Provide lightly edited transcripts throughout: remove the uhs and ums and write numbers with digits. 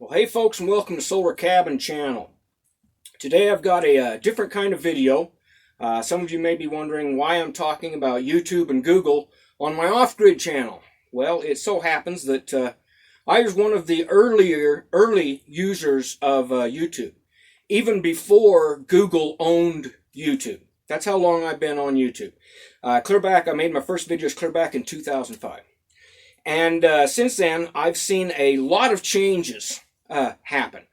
Well, hey folks, and welcome to Solar Cabin Channel. Today I've got a different kind of video. Some of you may be wondering why I'm talking about YouTube and Google on my off-grid channel. Well, it so happens that I was one of the early users of YouTube, even before Google owned YouTube. That's how long I've been on YouTube. I made my first videos clear back in 2005. And since then, I've seen a lot of changes happen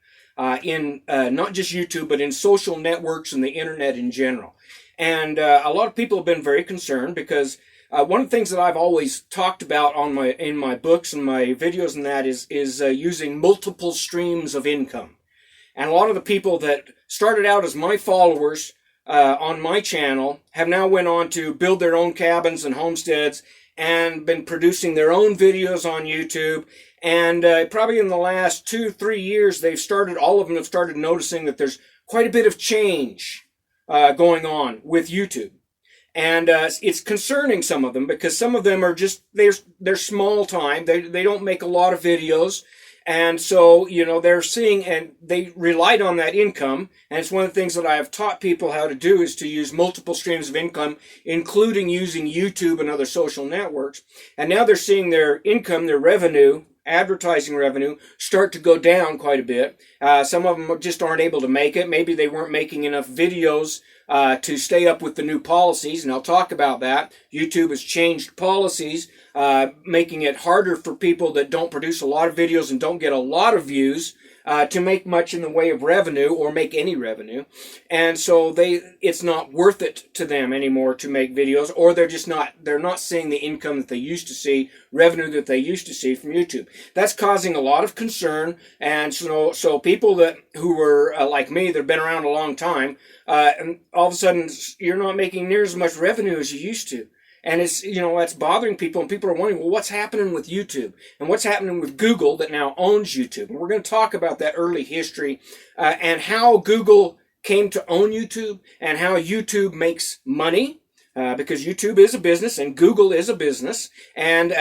in not just YouTube, but in social networks and the internet in general. And a lot of people have been very concerned because one of the things that I've always talked about in my books and my videos and that is using multiple streams of income. And a lot of the people that started out as my followers on my channel have now went on to build their own cabins and homesteads and been producing their own videos on YouTube. And probably in the last 2-3 years, all of them have started noticing that there's quite a bit of change going on with YouTube. And it's concerning some of them because some of them are just, they're small time. They don't make a lot of videos. And so, they're seeing, and they relied on that income. And it's one of the things that I have taught people how to do is to use multiple streams of income, including using YouTube and other social networks. And now they're seeing their income, their revenue, advertising revenue, start to go down quite a bit. Some of them just aren't able to make it. Maybe they weren't making enough videos to stay up with the new policies, and I'll talk about that. YouTube has changed policies, making it harder for people that don't produce a lot of videos and don't get a lot of views to make much in the way of revenue or make any revenue. And so it's not worth it to them anymore to make videos, or they're not seeing the income that they used to see, revenue that they used to see from YouTube. That's causing a lot of concern. And so people who were like me, that have been around a long time, and all of a sudden you're not making near as much revenue as you used to. And that's bothering people, and people are wondering, well, what's happening with YouTube? And what's happening with Google that now owns YouTube? And we're going to talk about that early history and how Google came to own YouTube and how YouTube makes money, because YouTube is a business and Google is a business, and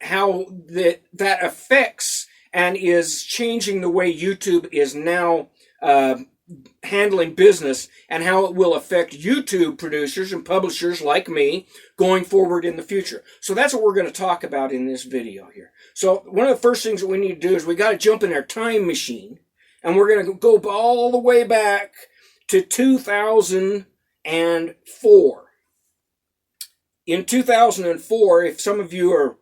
how that affects and is changing the way YouTube is now handling business, and how it will affect YouTube producers and publishers like me going forward in the future. So that's what we're going to talk about in this video here. So one of the first things that we need to do is we got to jump in our time machine, and we're going to go all the way back to 2004. In 2004, if some of you were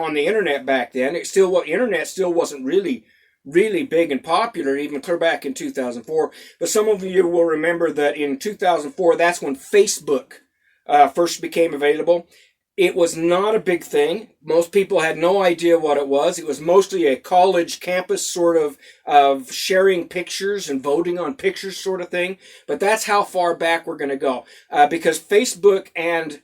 on the internet back then, internet still wasn't really big and popular, even clear back in 2004. But some of you will remember that in 2004, that's when Facebook first became available. It was not a big thing. Most people had no idea what it was. It was mostly a college campus sort of sharing pictures and voting on pictures sort of thing. But that's how far back we're going to go, because Facebook and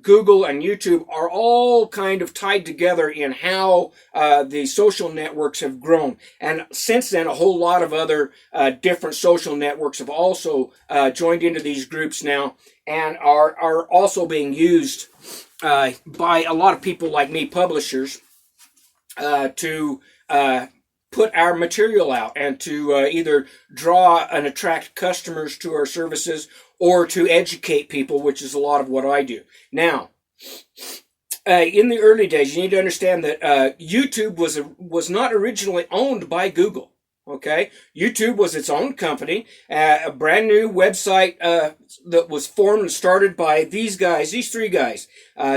Google and YouTube are all kind of tied together in how the social networks have grown. And since then, a whole lot of other different social networks have also joined into these groups now, and are also being used by a lot of people like me, publishers, to put our material out and to either draw and attract customers to our services or to educate people, which is a lot of what I do. Now, in the early days, you need to understand that YouTube was not originally owned by Google. Okay, YouTube was its own company, a brand new website that was formed and started by these three guys,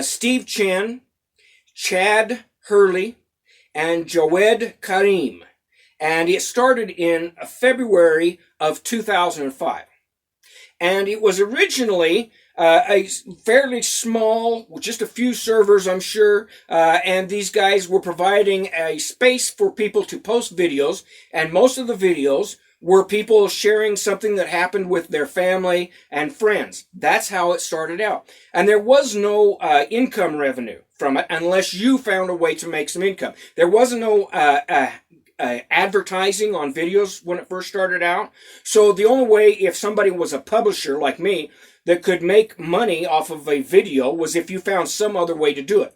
Steve Chen, Chad Hurley, and Jawed Karim. And it started in February of 2005. And it was originally a fairly small, just a few servers, I'm sure, and these guys were providing a space for people to post videos, and most of the videos were people sharing something that happened with their family and friends. That's how it started out. And there was no income revenue from it unless you found a way to make some income. There was no advertising on videos when it first started out. So the only way, if somebody was a publisher like me that could make money off of a video, was if you found some other way to do it.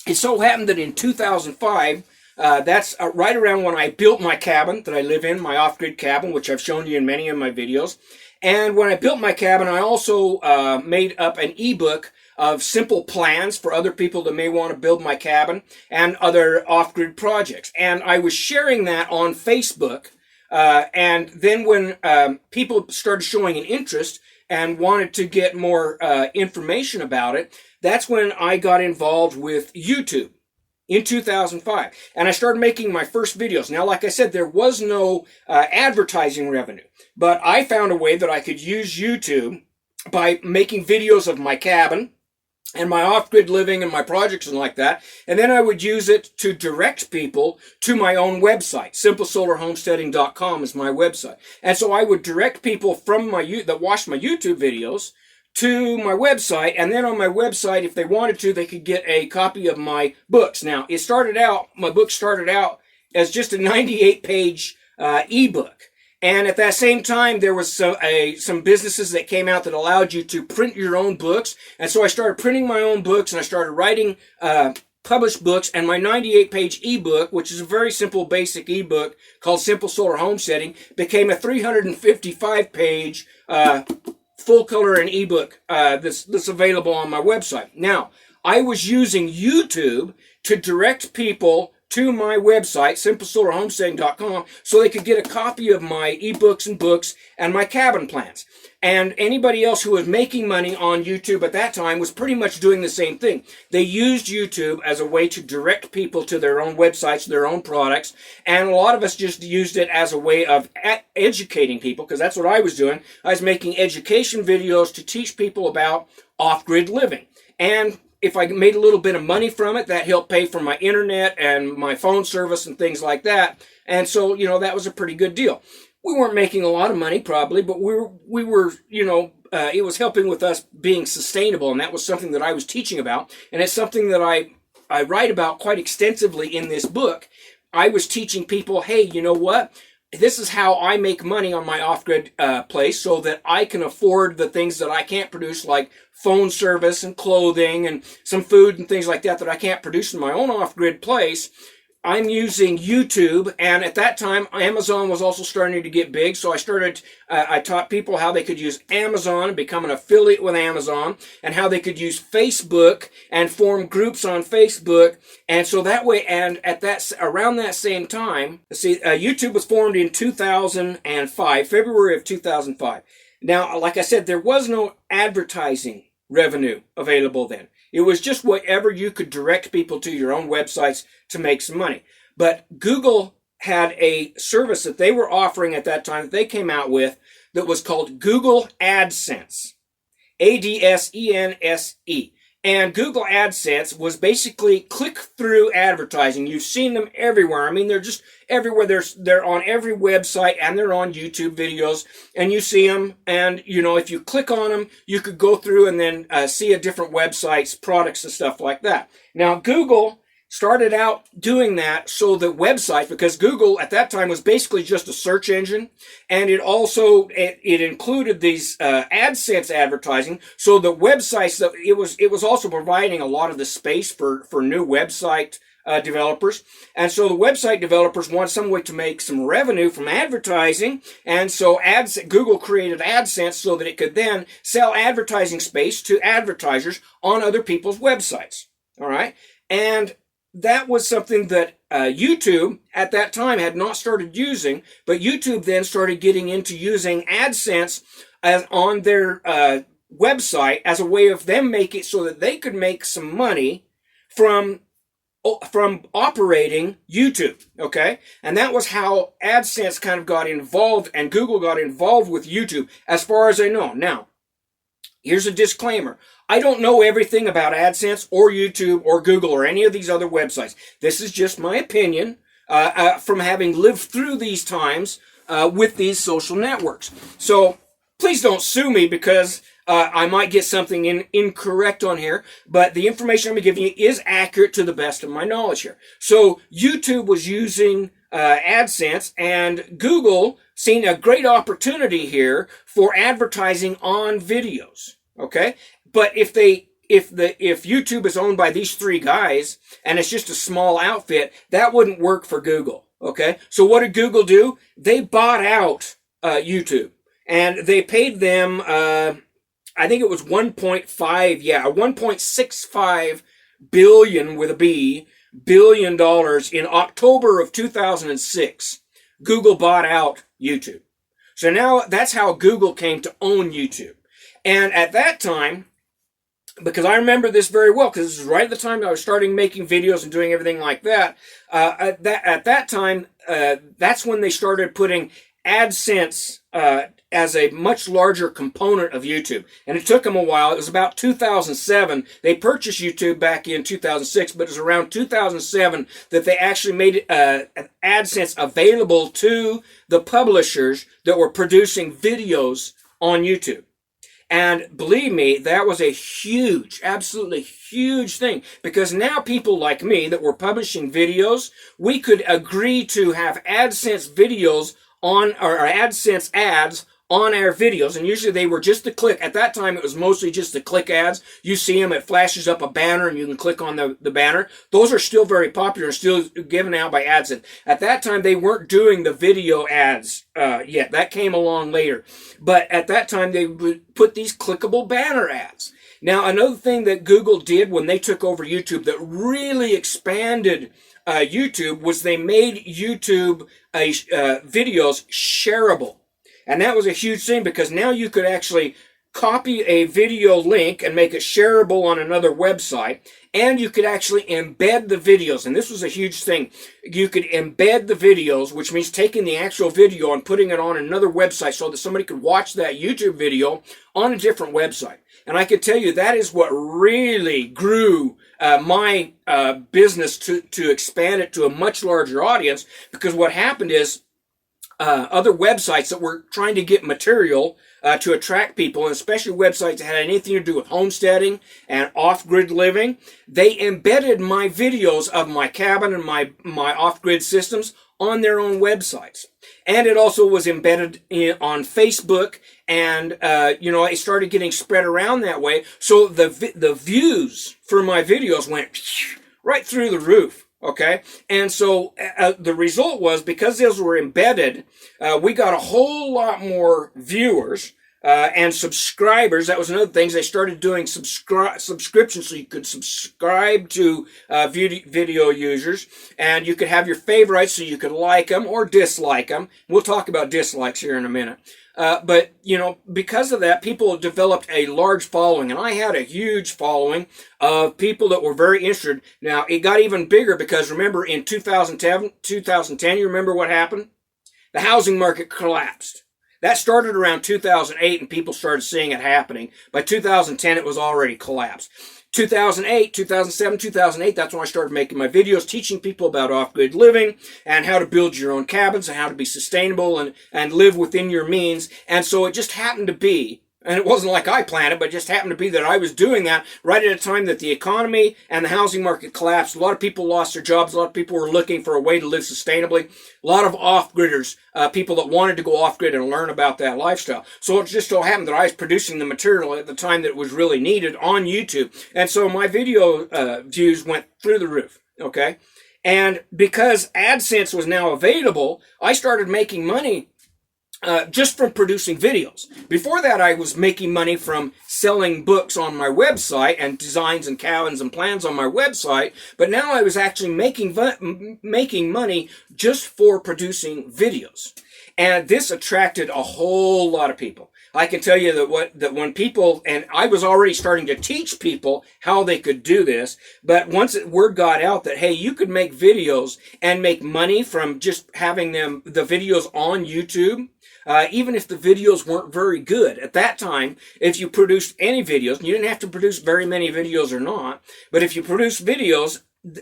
It so happened that in 2005, That's right around when I built my cabin that I live in, my off-grid cabin, which I've shown you in many of my videos. And when I built my cabin, I also made up an ebook of simple plans for other people that may want to build my cabin and other off-grid projects. And I was sharing that on Facebook. And then when people started showing an interest and wanted to get more information about it, that's when I got involved with YouTube in 2005. And I started making my first videos. Now, like I said, there was no advertising revenue, but I found a way that I could use YouTube by making videos of my cabin and my off-grid living and my projects and like that. And then I would use it to direct people to my own website. SimpleSolarHomesteading.com is my website. And so I would direct people from that watched my YouTube videos to my website. And then on my website, if they wanted to, they could get a copy of my books. Now, my book started out as just a 98-page ebook. And at that same time, there was some businesses that came out that allowed you to print your own books. And so I started printing my own books, and I started writing published books. And my 98-page ebook, which is a very simple, basic ebook called Simple Solar Homesteading, became a 355-page full color and ebook that's available on my website. Now, I was using YouTube to direct people to my website, SimpleSolarHomesteading.com, so they could get a copy of my ebooks and books and my cabin plans. And anybody else who was making money on YouTube at that time was pretty much doing the same thing. They used YouTube as a way to direct people to their own websites, their own products, and a lot of us just used it as a way of educating people, because that's what I was doing. I was making education videos to teach people about off-grid living. And if I made a little bit of money from it, that helped pay for my internet and my phone service and things like that. And so, that was a pretty good deal. We weren't making a lot of money probably, but we were, it was helping with us being sustainable. And that was something that I was teaching about. And it's something that I write about quite extensively in this book. I was teaching people, hey, you know what? This is how I make money on my off-grid place so that I can afford the things that I can't produce, like phone service and clothing and some food and things like that I can't produce in my own off-grid place. I'm using YouTube, and at that time, Amazon was also starting to get big, so I taught people how they could use Amazon and become an affiliate with Amazon, and how they could use Facebook and form groups on Facebook, and so that way, and around that same time, YouTube was formed in 2005, February of 2005. Now, like I said, there was no advertising revenue available then. It was just whatever you could direct people to your own websites to make some money. But Google had a service that they were offering at that time that they came out with that was called Google AdSense. AdSense. And Google AdSense was basically click-through advertising. You've seen them everywhere. I mean, they're just everywhere. They're on every website, and they're on YouTube videos, and you see them. And, if you click on them, you could go through and then see a different websites, products, and stuff like that. Now, Google started out doing that so that websites, because Google at that time was basically just a search engine, and it included these AdSense advertising, so the websites that it was also providing a lot of the space for new website developers. And so the website developers want some way to make some revenue from advertising, and so Google created AdSense so that it could then sell advertising space to advertisers on other people's websites. All right, and that was something that YouTube at that time had not started using, but YouTube then started getting into using AdSense on their website as a way of them making it so that they could make some money from operating YouTube, okay? And that was how AdSense kind of got involved, and Google got involved with YouTube, as far as I know. Now, here's a disclaimer. I don't know everything about AdSense or YouTube or Google or any of these other websites. This is just my opinion from having lived through these times with these social networks. So please don't sue me, because I might get something incorrect on here, but the information I'm giving you is accurate to the best of my knowledge here. So YouTube was using AdSense, and Google seen a great opportunity here for advertising on videos, okay? But if they if YouTube is owned by these three guys and it's just a small outfit, that wouldn't work for Google. Okay, so what did Google do? They bought out YouTube, and they paid them. I think it was 1.65 billion with a B billion dollars in October of 2006. Google bought out YouTube. So now that's how Google came to own YouTube. And at that time, because I remember this very well, because this is right at the time I was starting making videos and doing everything like that. At that time, that's when they started putting AdSense as a much larger component of YouTube. And it took them a while. It was about 2007. They purchased YouTube back in 2006, but it was around 2007 that they actually made AdSense available to the publishers that were producing videos on YouTube. And believe me, that was a huge, absolutely huge thing, because now people like me that were publishing videos, we could agree to have AdSense videos on, or AdSense ads on our videos, and usually they were just a click. At that time, it was mostly just the click ads. You see them, it flashes up a banner, and you can click on the banner. Those are still very popular and still given out by AdSense. At that time, they weren't doing the video ads yet. That came along later. But at that time, they would put these clickable banner ads. Now, another thing that Google did when they took over YouTube that really expanded YouTube was they made YouTube videos shareable. And that was a huge thing, because now you could actually copy a video link and make it shareable on another website, and you could actually embed the videos. And this was a huge thing. You could embed the videos, which means taking the actual video and putting it on another website so that somebody could watch that YouTube video on a different website. And I could tell you that is what really grew my business to expand it to a much larger audience, because what happened is other websites that were trying to get material to attract people, and especially websites that had anything to do with homesteading and off-grid living, they embedded my videos of my cabin and my off-grid systems on their own websites. And it also was embedded on Facebook, and it started getting spread around that way. So the views for my videos went right through the roof. Okay, and so the result was, because those were embedded, we got a whole lot more viewers and subscribers. That was another thing. They started doing subscriptions, so you could subscribe to video users, and you could have your favorites, so you could like them or dislike them. We'll talk about dislikes here in a minute. But, because of that, people developed a large following, and I had a huge following of people that were very interested. Now, it got even bigger because, remember, in 2010, you remember what happened? The housing market collapsed. That started around 2008, and people started seeing it happening. By 2010, it was already collapsed. 2008, 2007, 2008, that's when I started making my videos teaching people about off-grid living and how to build your own cabins and how to be sustainable and live within your means. And so it just happened to be, and it wasn't like I planned it, but it just happened to be that I was doing that right at a time that the economy and the housing market collapsed. A lot of people lost their jobs. A lot of people were looking for a way to live sustainably. A lot of off-gridders, people that wanted to go off-grid and learn about that lifestyle. So it just so happened that I was producing the material at the time that it was really needed on YouTube. And so my video views went through the roof, okay? And because AdSense was now available, I started making money just from producing videos. Before that, I was making money from selling books on my website and designs and cabins and plans on my website. But now I was actually making money just for producing videos. And this attracted a whole lot of people. I can tell you that when people, and I was already starting to teach people how they could do this, but once word got out that, hey, you could make videos and make money from just having the videos on YouTube, even if the videos weren't very good. At that time, if you produced any videos, and you didn't have to produce very many videos or not, but if you produced videos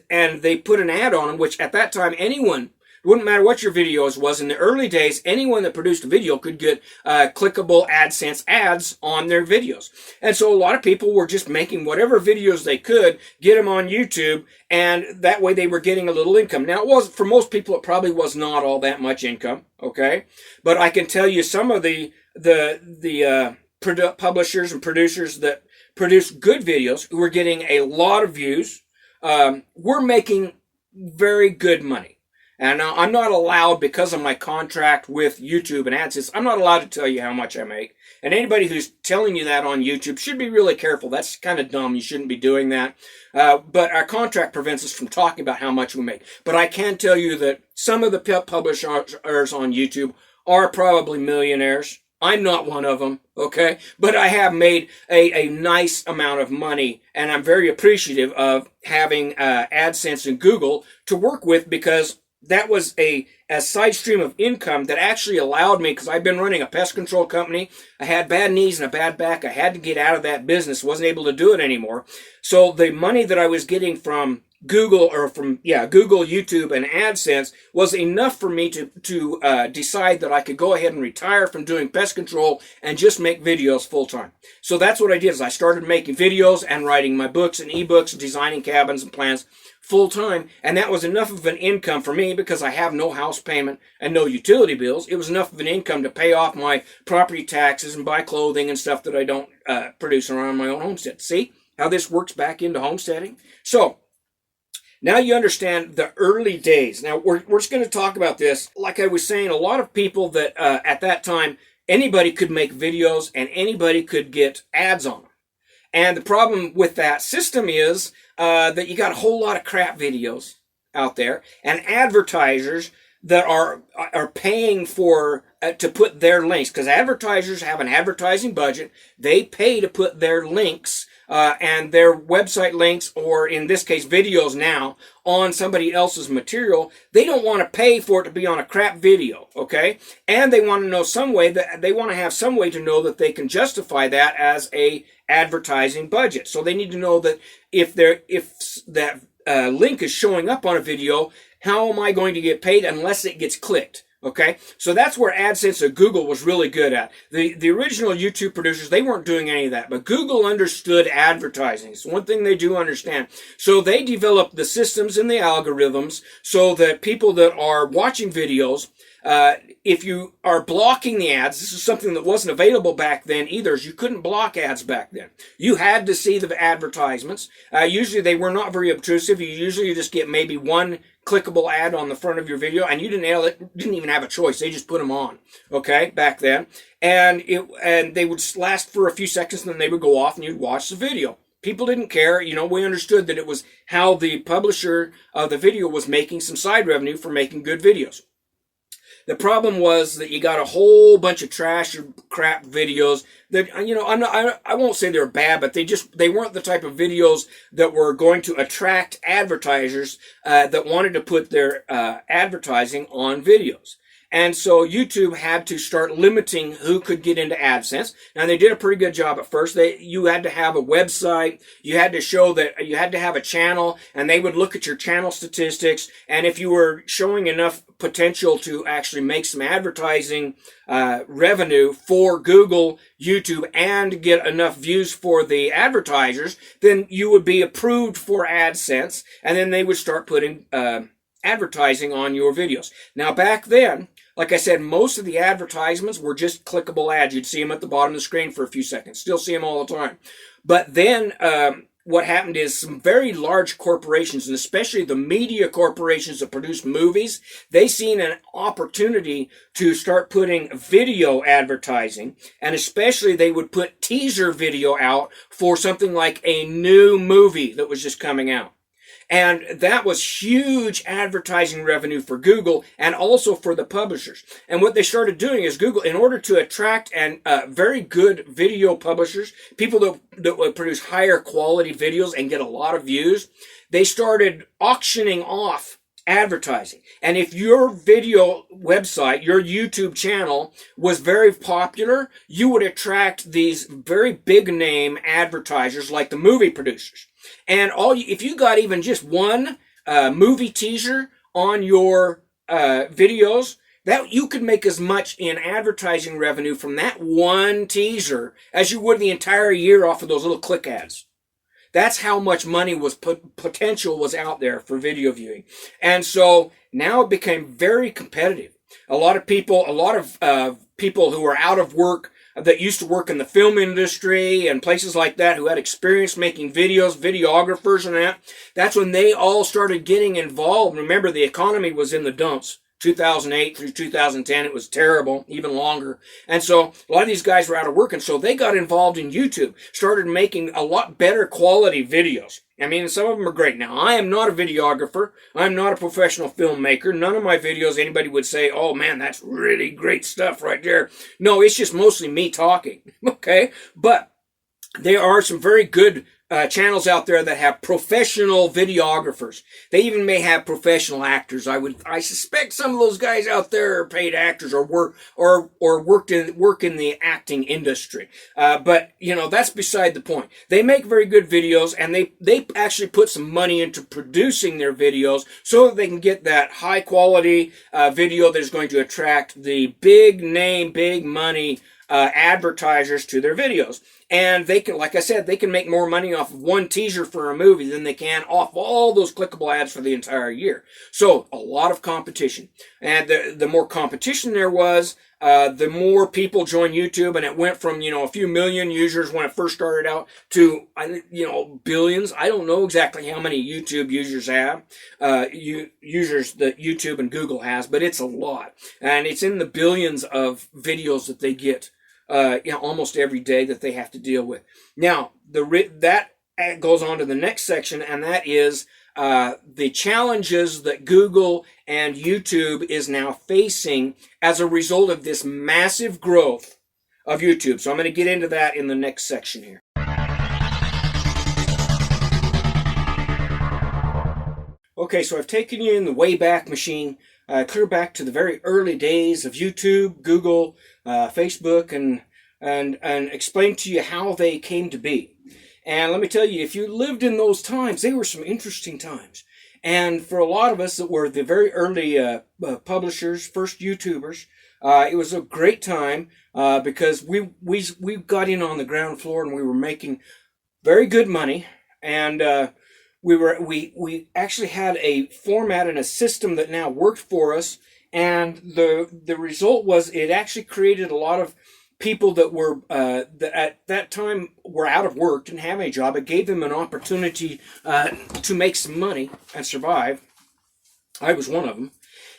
and they put an ad on them, which at that time anyone, it wouldn't matter what your videos was. In the early days, anyone that produced a video could get clickable AdSense ads on their videos. And so a lot of people were just making whatever videos they could, get them on YouTube, and that way they were getting a little income. Now, it was, for most people, it probably was not all that much income, okay? But I can tell you some of the publishers and producers that produce good videos, who were getting a lot of views, were making very good money. And now I'm not allowed, because of my contract with YouTube and AdSense, I'm not allowed to tell you how much I make. And anybody who's telling you that on YouTube should be really careful. That's kind of dumb. You shouldn't be doing that. But our contract prevents us from talking about how much we make. But I can tell you that some of the publishers on YouTube are probably millionaires. I'm not one of them, okay? But I have made a nice amount of money, and I'm very appreciative of having AdSense and Google to work with, because that was a side stream of income that actually allowed me, because I've been running a pest control company. I had bad knees and a bad back. I had to get out of that business. Wasn't able to do it anymore. So the money that I was getting from Google, Google, YouTube, and AdSense was enough for me to decide that I could go ahead and retire from doing pest control and just make videos full time. So that's what I did. Is I started making videos and writing my books and ebooks, designing cabins and plans full time, and that was enough of an income for me, because I have no house payment and no utility bills. It was enough of an income to pay off my property taxes and buy clothing and stuff that I don't produce around my own homestead. See how this works back into homesteading? So now you understand the early days. Now we're just going to talk about this. Like I was saying, a lot of people that at that time, anybody could make videos and anybody could get ads on them. And the problem with that system is that you got a whole lot of crap videos out there, and advertisers that are paying for to put their links, because advertisers have an advertising budget. They pay to put their links and their website links, or in this case videos now, on somebody else's material. They don't want to pay for it to be on a crap video, okay? And they want to know some way that they want to have some way to know that they can justify that as a advertising budget. So they need to know that if that link is showing up on a video, how am I going to get paid unless it gets clicked? Okay, so that's where AdSense and Google was really good at. The original YouTube producers, they weren't doing any of that, but Google understood advertising. It's one thing they do understand. So they developed the systems and the algorithms so that people that are watching videos, if you are blocking the ads, this is something that wasn't available back then either, is you couldn't block ads back then. You had to see the advertisements. Usually they were not very obtrusive. You usually just get maybe one clickable ad on the front of your video, and you didn't even have a choice. They just put them on, okay, back then. And they would last for a few seconds, and then they would go off and you'd watch the video. People didn't care. We understood that it was how the publisher of the video was making some side revenue for making good videos. The problem was that you got a whole bunch of trash or crap videos that, I won't say they're bad, but they weren't the type of videos that were going to attract advertisers that wanted to put their advertising on videos. And so YouTube had to start limiting who could get into AdSense. Now, they did a pretty good job at first. You had to have a website. You had to show that you had to have a channel, and they would look at your channel statistics. And if you were showing enough potential to actually make some advertising revenue for Google, YouTube, and get enough views for the advertisers, then you would be approved for AdSense, and then they would start putting advertising on your videos. Now, back then, like I said, most of the advertisements were just clickable ads. You'd see them at the bottom of the screen for a few seconds. Still see them all the time. But then what happened is some very large corporations, and especially the media corporations that produce movies, they seen an opportunity to start putting video advertising, and especially they would put teaser video out for something like a new movie that was just coming out. And that was huge advertising revenue for Google and also for the publishers. And what they started doing is Google, in order to attract very good video publishers, people that would produce higher quality videos and get a lot of views, they started auctioning off advertising. And if your video website, your YouTube channel was very popular, you would attract these very big name advertisers like the movie producers. And if you got even just one movie teaser on your videos, that you could make as much in advertising revenue from that one teaser as you would the entire year off of those little click ads. That's how much money potential was out there for video viewing. And so now it became very competitive. A lot of people who are out of work, that used to work in the film industry and places like that who had experience making videos, videographers and that. That's when they all started getting involved. Remember, the economy was in the dumps. 2008 through 2010, it was terrible, even longer. And so a lot of these guys were out of work, and so they got involved in YouTube, started making a lot better quality videos. I mean, some of them are great. Now, I am not a videographer. I'm not a professional filmmaker. None of my videos, anybody would say, oh man, that's really great stuff right there. No, it's just mostly me talking, okay? But there are some very good channels out there that have professional videographers. They even may have professional actors. I suspect some of those guys out there are paid actors or work in the acting industry. But you know, that's beside the point. They make very good videos, and they actually put some money into producing their videos so that they can get that high quality video that is going to attract the big name, big money advertisers to their videos. And they can, like I said, they can make more money off of one teaser for a movie than they can off all those clickable ads for the entire year. So a lot of competition. And the more competition there was, the more people joined YouTube, and it went from, you know, a few million users when it first started out to, you know, billions. I don't know exactly how many YouTube users have, users that YouTube and Google has, but it's a lot. And it's in the billions of videos that they get you know, almost every day that they have to deal with. Now, that goes on to the next section, and that is the challenges that Google and YouTube is now facing as a result of this massive growth of YouTube. So I'm going to get into that in the next section here. Okay, so I've taken you in the Wayback Machine, clear back to the very early days of YouTube, Google, Facebook, and explained to you how they came to be. And let me tell you, if you lived in those times, they were some interesting times. And for a lot of us that were the very early publishers, first YouTubers, it was a great time because we got in on the ground floor, and we were making very good money, and we actually had a format and a system that now worked for us, and the result was it actually created a lot of people that were that at that time were out of work, didn't have any job. It gave them an opportunity to make some money and survive. I was one of them.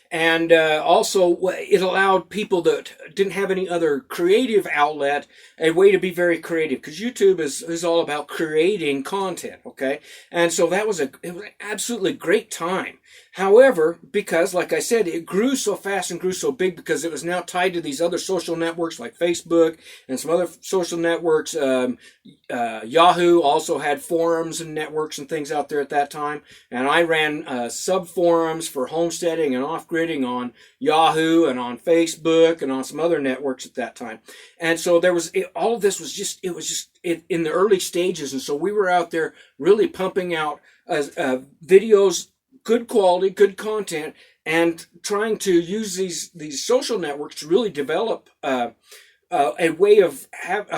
And also, it allowed people that didn't have any other creative outlet a way to be very creative, because YouTube is all about creating content, okay? And so it was an absolutely great time. However, because, like I said, it grew so fast and grew so big because it was now tied to these other social networks like Facebook and some other social networks. Yahoo also had forums and networks and things out there at that time. And I ran sub-forums for homesteading and off-gridding on Yahoo and on Facebook and on some other networks at that time. And so all of this was just in the early stages. And so we were out there really pumping out videos, good quality, good content, and trying to use these social networks to really develop a way of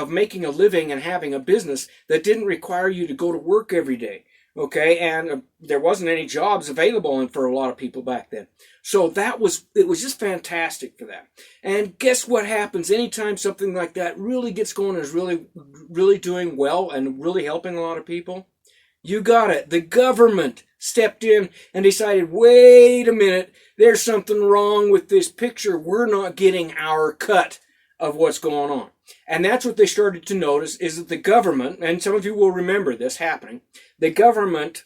making a living and having a business that didn't require you to go to work every day. Okay, and there wasn't any jobs available for a lot of people back then. So it was just fantastic for that. And guess what happens anytime something like that really gets going and is really, really doing well and really helping a lot of people? You got it. The government stepped in and decided, wait a minute, there's something wrong with this picture. We're not getting our cut of what's going on. And that's what they started to notice, is that the government, and some of you will remember this happening, the government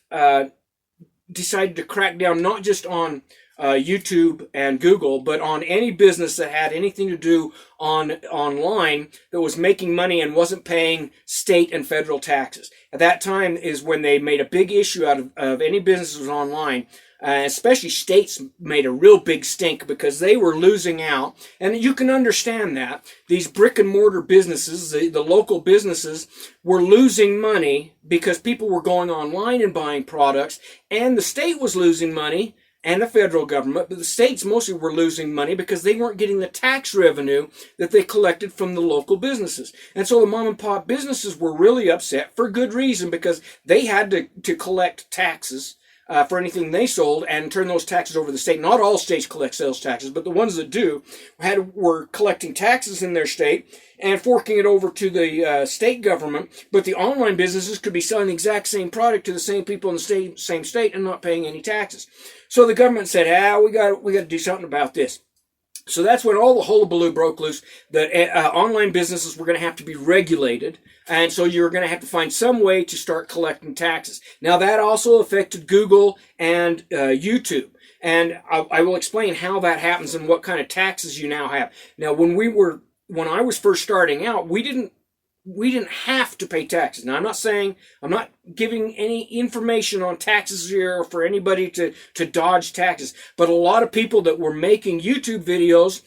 decided to crack down not just on YouTube and Google, but on any business that had anything to do online that was making money and wasn't paying state and federal taxes. At that time is when they made a big issue out of any businesses online. Especially states made a real big stink because they were losing out. And you can understand that. These brick and mortar businesses, the local businesses, were losing money because people were going online and buying products. And the state was losing money, and the federal government. But the states mostly were losing money because they weren't getting the tax revenue that they collected from the local businesses. And so the mom and pop businesses were really upset for good reason, because they had to collect taxes for anything they sold and turn those taxes over to the state. Not all states collect sales taxes, but the ones that do were collecting taxes in their state and forking it over to the state government. But the online businesses could be selling the exact same product to the same people in the same state and not paying any taxes. So the government said, we got to do something about this. So that's when all the hullabaloo broke loose, that online businesses were going to have to be regulated, and so you're going to have to find some way to start collecting taxes. Now that also affected Google and YouTube, and I will explain how that happens and what kind of taxes you now have. Now when I was first starting out, we didn't have to pay taxes. Now, I'm not giving any information on taxes here for anybody to dodge taxes, but a lot of people that were making YouTube videos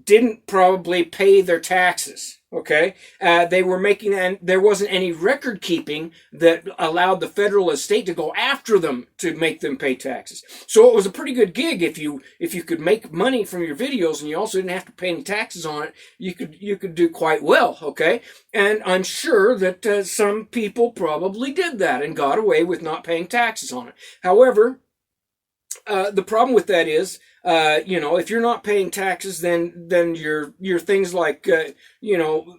didn't probably pay their taxes. Okay, they were making, and there wasn't any record keeping that allowed the federal estate to go after them to make them pay taxes. So it was a pretty good gig if you could make money from your videos and you also didn't have to pay any taxes on it. You could do quite well. Okay, and I'm sure that some people probably did that and got away with not paying taxes on it. However, the problem with that is, if you're not paying taxes, then your things like,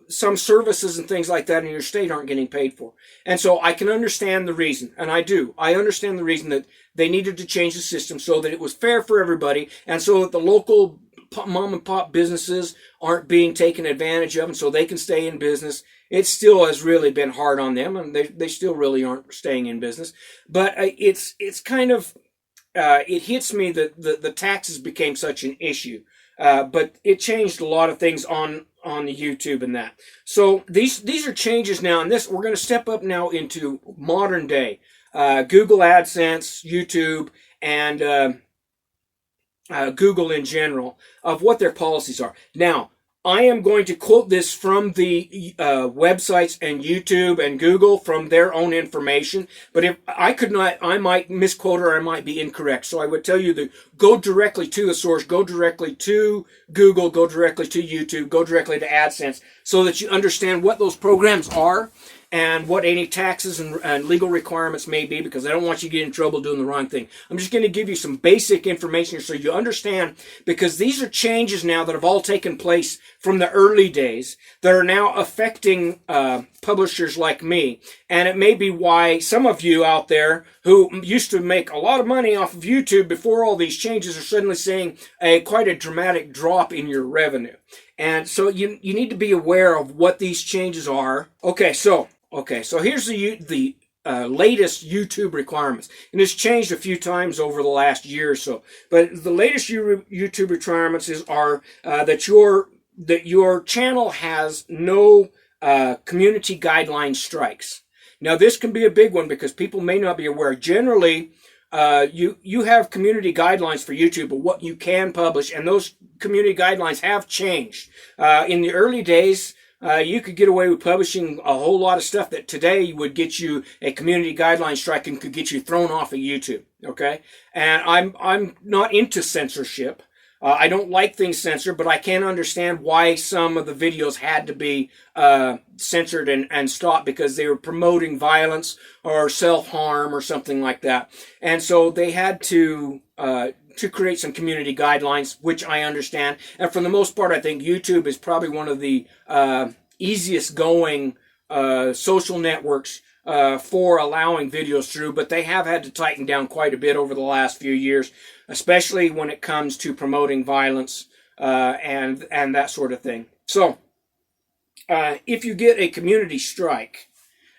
some services and things like that in your state aren't getting paid for. And so I can understand the reason, and I do. I understand the reason that they needed to change the system so that it was fair for everybody, and so that the local mom and pop businesses aren't being taken advantage of, and so they can stay in business. It still has really been hard on them, and they still really aren't staying in business. But it's kind of... it hits me that the taxes became such an issue, but it changed a lot of things on the YouTube and that. So these are changes now, and we're going to step up now into modern day Google AdSense, YouTube, and Google in general, of what their policies are. Now, I am going to quote this from the websites and YouTube and Google from their own information. But if I could not, I might misquote or I might be incorrect. So I would tell you to go directly to the source, go directly to Google, go directly to YouTube, go directly to AdSense, so that you understand what those programs are and what any taxes and legal requirements may be, because I don't want you to get in trouble doing the wrong thing. I'm just going to give you some basic information here so you understand, because these are changes now that have all taken place from the early days that are now affecting publishers like me. And it may be why some of you out there who used to make a lot of money off of YouTube before all these changes are suddenly seeing quite a dramatic drop in your revenue. And so you need to be aware of what these changes are. Okay, so here's the latest YouTube requirements, and it's changed a few times over the last year or so. But the latest YouTube requirements are that your channel has no community guideline strikes. Now, this can be a big one because people may not be aware. Generally, you have community guidelines for YouTube of what you can publish, and those community guidelines have changed. In the early days, you could get away with publishing a whole lot of stuff that today would get you a community guideline strike and could get you thrown off of YouTube. Okay, and I'm not into censorship. I don't like things censored, but I can understand why some of the videos had to be censored and stopped, because they were promoting violence or self-harm or something like that. And so they had to create some community guidelines, which I understand. And for the most part, I think YouTube is probably one of the easiest going social networks for allowing videos through, but they have had to tighten down quite a bit over the last few years, especially when it comes to promoting violence and that sort of thing. So, if you get a community strike,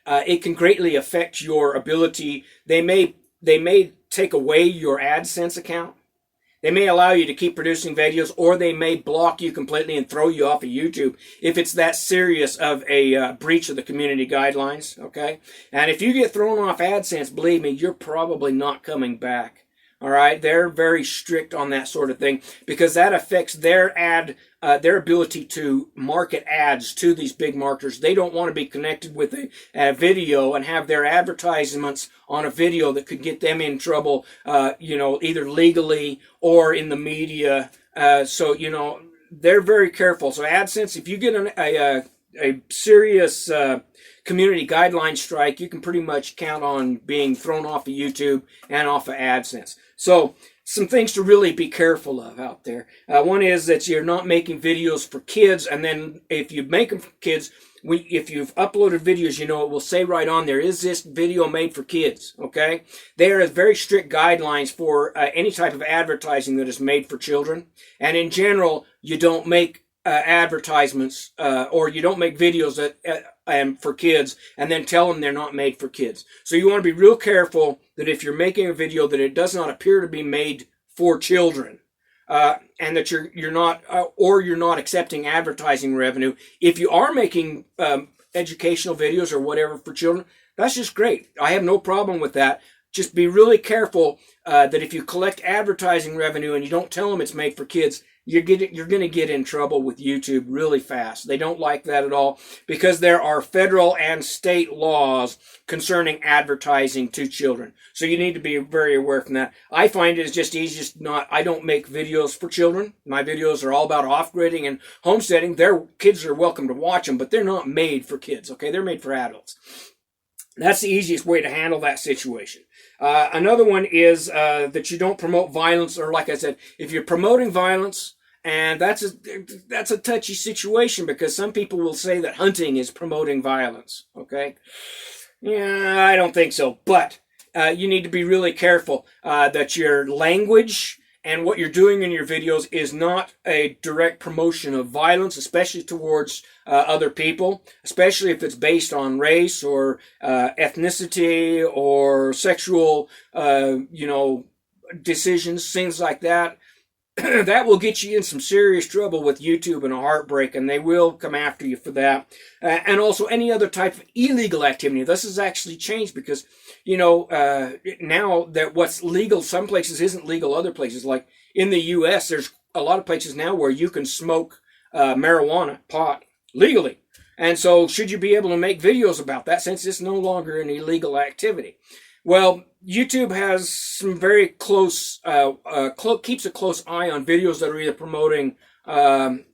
it can greatly affect your ability. They may take away your AdSense account. They may allow you to keep producing videos, or they may block you completely and throw you off of YouTube if it's that serious of a breach of the community guidelines, okay? And if you get thrown off AdSense, believe me, you're probably not coming back, all right? They're very strict on that sort of thing, because that affects their ability to market ads to these big marketers. They don't want to be connected with a video and have their advertisements on a video that could get them in trouble, either legally or in the media. So they're very careful. So AdSense, if you get a serious community guidelines strike, you can pretty much count on being thrown off of YouTube and off of AdSense. So some things to really be careful of out there. One is that you're not making videos for kids, and then if you make them for kids, if you've uploaded videos, it will say right on there, is this video made for kids? Okay? There are very strict guidelines for any type of advertising that is made for children. And in general, you don't make advertisements or you don't make videos that for kids and then tell them they're not made for kids. So you want to be real careful that if you're making a video that it does not appear to be made for children. And that you're not accepting advertising revenue. If you are making educational videos or whatever for children, that's just great. I have no problem with that. Just be really careful that if you collect advertising revenue and you don't tell them it's made for kids, you're going to get in trouble with YouTube really fast. They don't like that at all because there are federal and state laws concerning advertising to children. So you need to be very aware from that. I find it is just easiest I don't make videos for children. My videos are all about off-gridding and homesteading. Their kids are welcome to watch them, but they're not made for kids, okay? They're made for adults. That's the easiest way to handle that situation. Another one is that you don't promote violence, or like I said, if you're promoting violence, and that's a touchy situation because some people will say that hunting is promoting violence, okay? Yeah, I don't think so, but you need to be really careful that your language and what you're doing in your videos is not a direct promotion of violence, especially towards other people, especially if it's based on race or ethnicity or sexual, decisions, things like that. That will get you in some serious trouble with YouTube and a heartbreak, and they will come after you for that. And also any other type of illegal activity. This has actually changed because, now that what's legal some places isn't legal other places. Like in the U.S., there's a lot of places now where you can smoke marijuana, pot, legally. And so should you be able to make videos about that since it's no longer an illegal activity? Well, YouTube has some very close, keeps a close eye on videos that are either promoting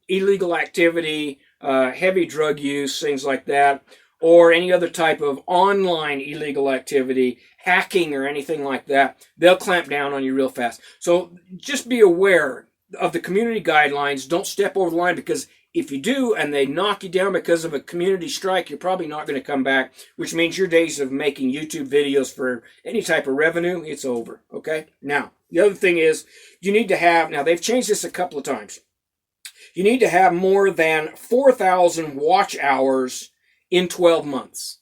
illegal activity, heavy drug use, things like that, or any other type of online illegal activity, hacking or anything like that. They'll clamp down on you real fast. So just be aware of the community guidelines. Don't step over the line, because if you do and they knock you down because of a community strike, you're probably not going to come back, which means your days of making YouTube videos for any type of revenue, it's over, okay? Now, the other thing is you need to have, now they've changed this a couple of times, you need to have more than 4,000 watch hours in 12 months.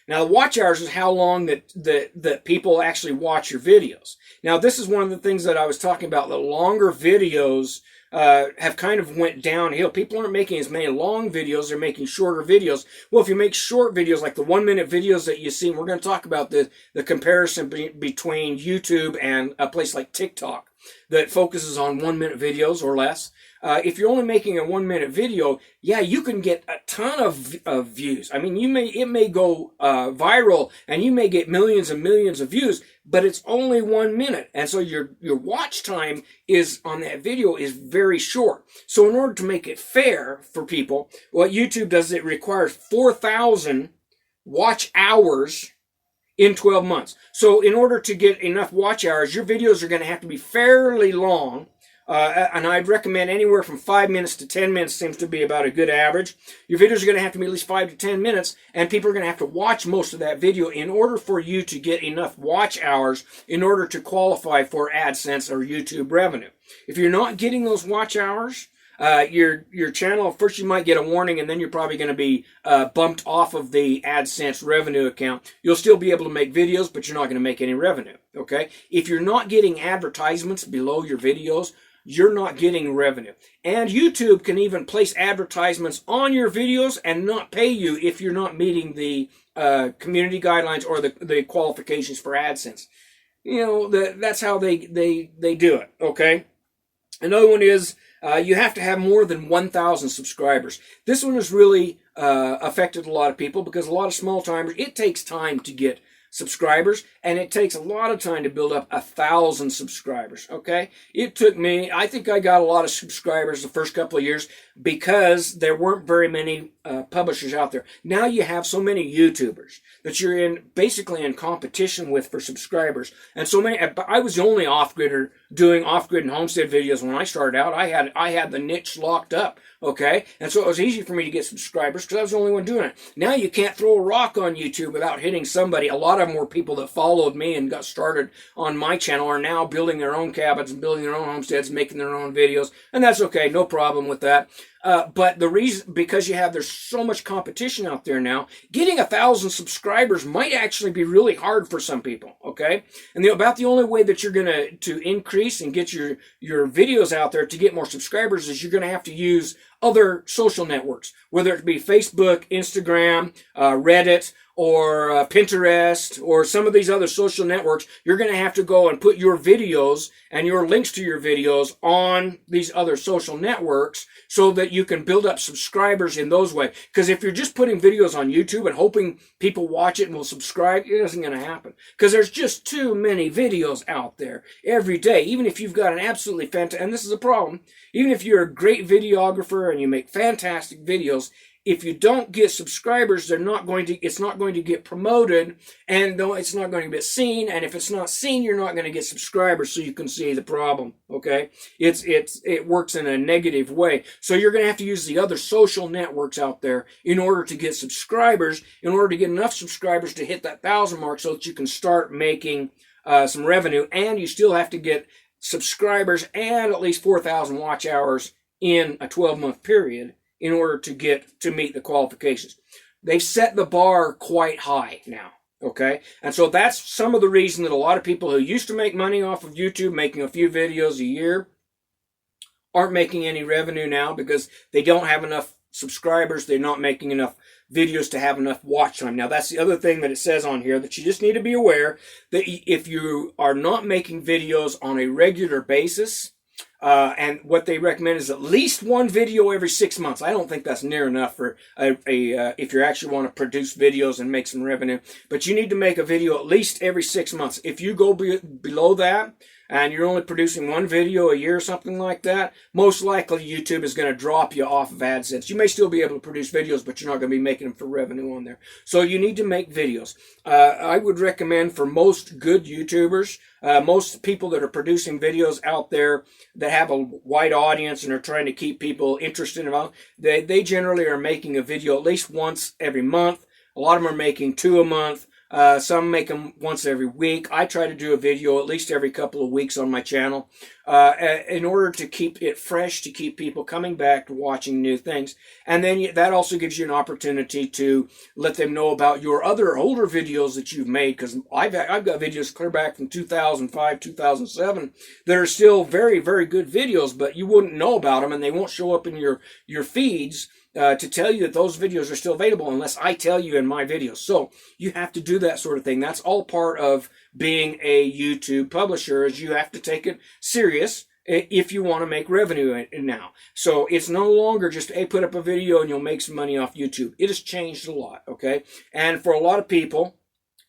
Now, the watch hours is how long that people actually watch your videos. Now, this is one of the things that I was talking about. The longer videos have kind of went downhill. People aren't making as many long videos. They're making shorter videos. Well, if you make short videos like the 1-minute videos that you see, we're going to talk about the comparison between YouTube and a place like TikTok that focuses on 1-minute videos or less. If you're only making a 1-minute video, yeah, you can get a ton of views. I mean, it may go viral and you may get millions and millions of views, but it's only 1 minute. And so your watch time is on that video is very short. So in order to make it fair for people, what YouTube does is it requires 4,000 watch hours in 12 months. So in order to get enough watch hours, your videos are going to have to be fairly long. And I'd recommend anywhere from 5 minutes to 10 minutes seems to be about a good average. Your videos are going to have to be at least 5 to 10 minutes, and people are going to have to watch most of that video in order for you to get enough watch hours in order to qualify for AdSense or YouTube revenue. If you're not getting those watch hours, your channel, first you might get a warning, and then you're probably going to be bumped off of the AdSense revenue account. You'll still be able to make videos, but you're not going to make any revenue, okay? If you're not getting advertisements below your videos, you're not getting revenue. And YouTube can even place advertisements on your videos and not pay you if you're not meeting the community guidelines or the qualifications for AdSense. That's how they do it, okay? Another one is you have to have more than 1,000 subscribers. This one has really affected a lot of people because a lot of small timers, it takes time to get subscribers, and it takes a lot of time to build up 1,000 subscribers, okay? It took me, I think I got a lot of subscribers the first couple of years because there weren't very many publishers out there. Now you have so many YouTubers that you're basically in competition with for subscribers. And so many, I was the only off-gridder doing off-grid and homestead videos when I started out. I had the niche locked up, okay? And so it was easy for me to get subscribers because I was the only one doing it. Now you can't throw a rock on YouTube without hitting somebody. A lot of them were people that followed me and got started on my channel are now building their own cabins and building their own homesteads, making their own videos. And that's okay, no problem with that. But the reason, because there's so much competition out there now, getting 1,000 subscribers might actually be really hard for some people, okay? And about the only way that you're going to increase and get your videos out there to get more subscribers is you're going to have to use other social networks, whether it be Facebook, Instagram, Reddit, or Pinterest, or some of these other social networks. You're going to have to go and put your videos and your links to your videos on these other social networks so that you can build up subscribers in those ways. Because if you're just putting videos on YouTube and hoping people watch it and will subscribe, it isn't going to happen. Because there's just too many videos out there every day. Even if you've got an absolutely fantastic, and this is a problem, even if you're a great videographer and you make fantastic videos, if you don't get subscribers, it's not going to get promoted, and it's not going to get seen. And if it's not seen, you're not going to get subscribers. So you can see the problem. Okay, it works in a negative way. So you're going to have to use the other social networks out there in order to get subscribers, in order to get enough subscribers to hit that 1,000 mark, so that you can start making some revenue. And you still have to get subscribers and at least 4,000 watch hours in a 12-month period in order to meet the qualifications. They've set the bar quite high now, okay? And so that's some of the reason that a lot of people who used to make money off of YouTube, making a few videos a year, aren't making any revenue now because they don't have enough subscribers. They're not making enough videos to have enough watch time. Now, that's the other thing that it says on here, that you just need to be aware that if you are not making videos on a regular basis, and what they recommend is at least one video every 6 months. I don't think that's near enough for if you actually want to produce videos and make some revenue. But you need to make a video at least every 6 months. If you go below that and you're only producing one video a year or something like that, most likely YouTube is going to drop you off of AdSense. You may still be able to produce videos, but you're not going to be making them for revenue on there. So you need to make videos. I would recommend for most good YouTubers, most people that are producing videos out there that have a wide audience and are trying to keep people interested in it, they generally are making a video at least once every month. A lot of them are making 2 a month. Some make them once every week. I try to do a video at least every couple of weeks on my channel in order to keep it fresh, to keep people coming back to watching new things. And then that also gives you an opportunity to let them know about your other older videos that you've made, because I've got videos clear back from 2005, 2007 that are still very, very good videos, but you wouldn't know about them and they won't show up in your feeds to tell you that those videos are still available unless I tell you in my videos. So you have to do that sort of thing. That's all part of being a YouTube publisher, is you have to take it serious if you want to make revenue now. So it's no longer just, hey, put up a video and you'll make some money off YouTube. It has changed a lot, okay? And for a lot of people,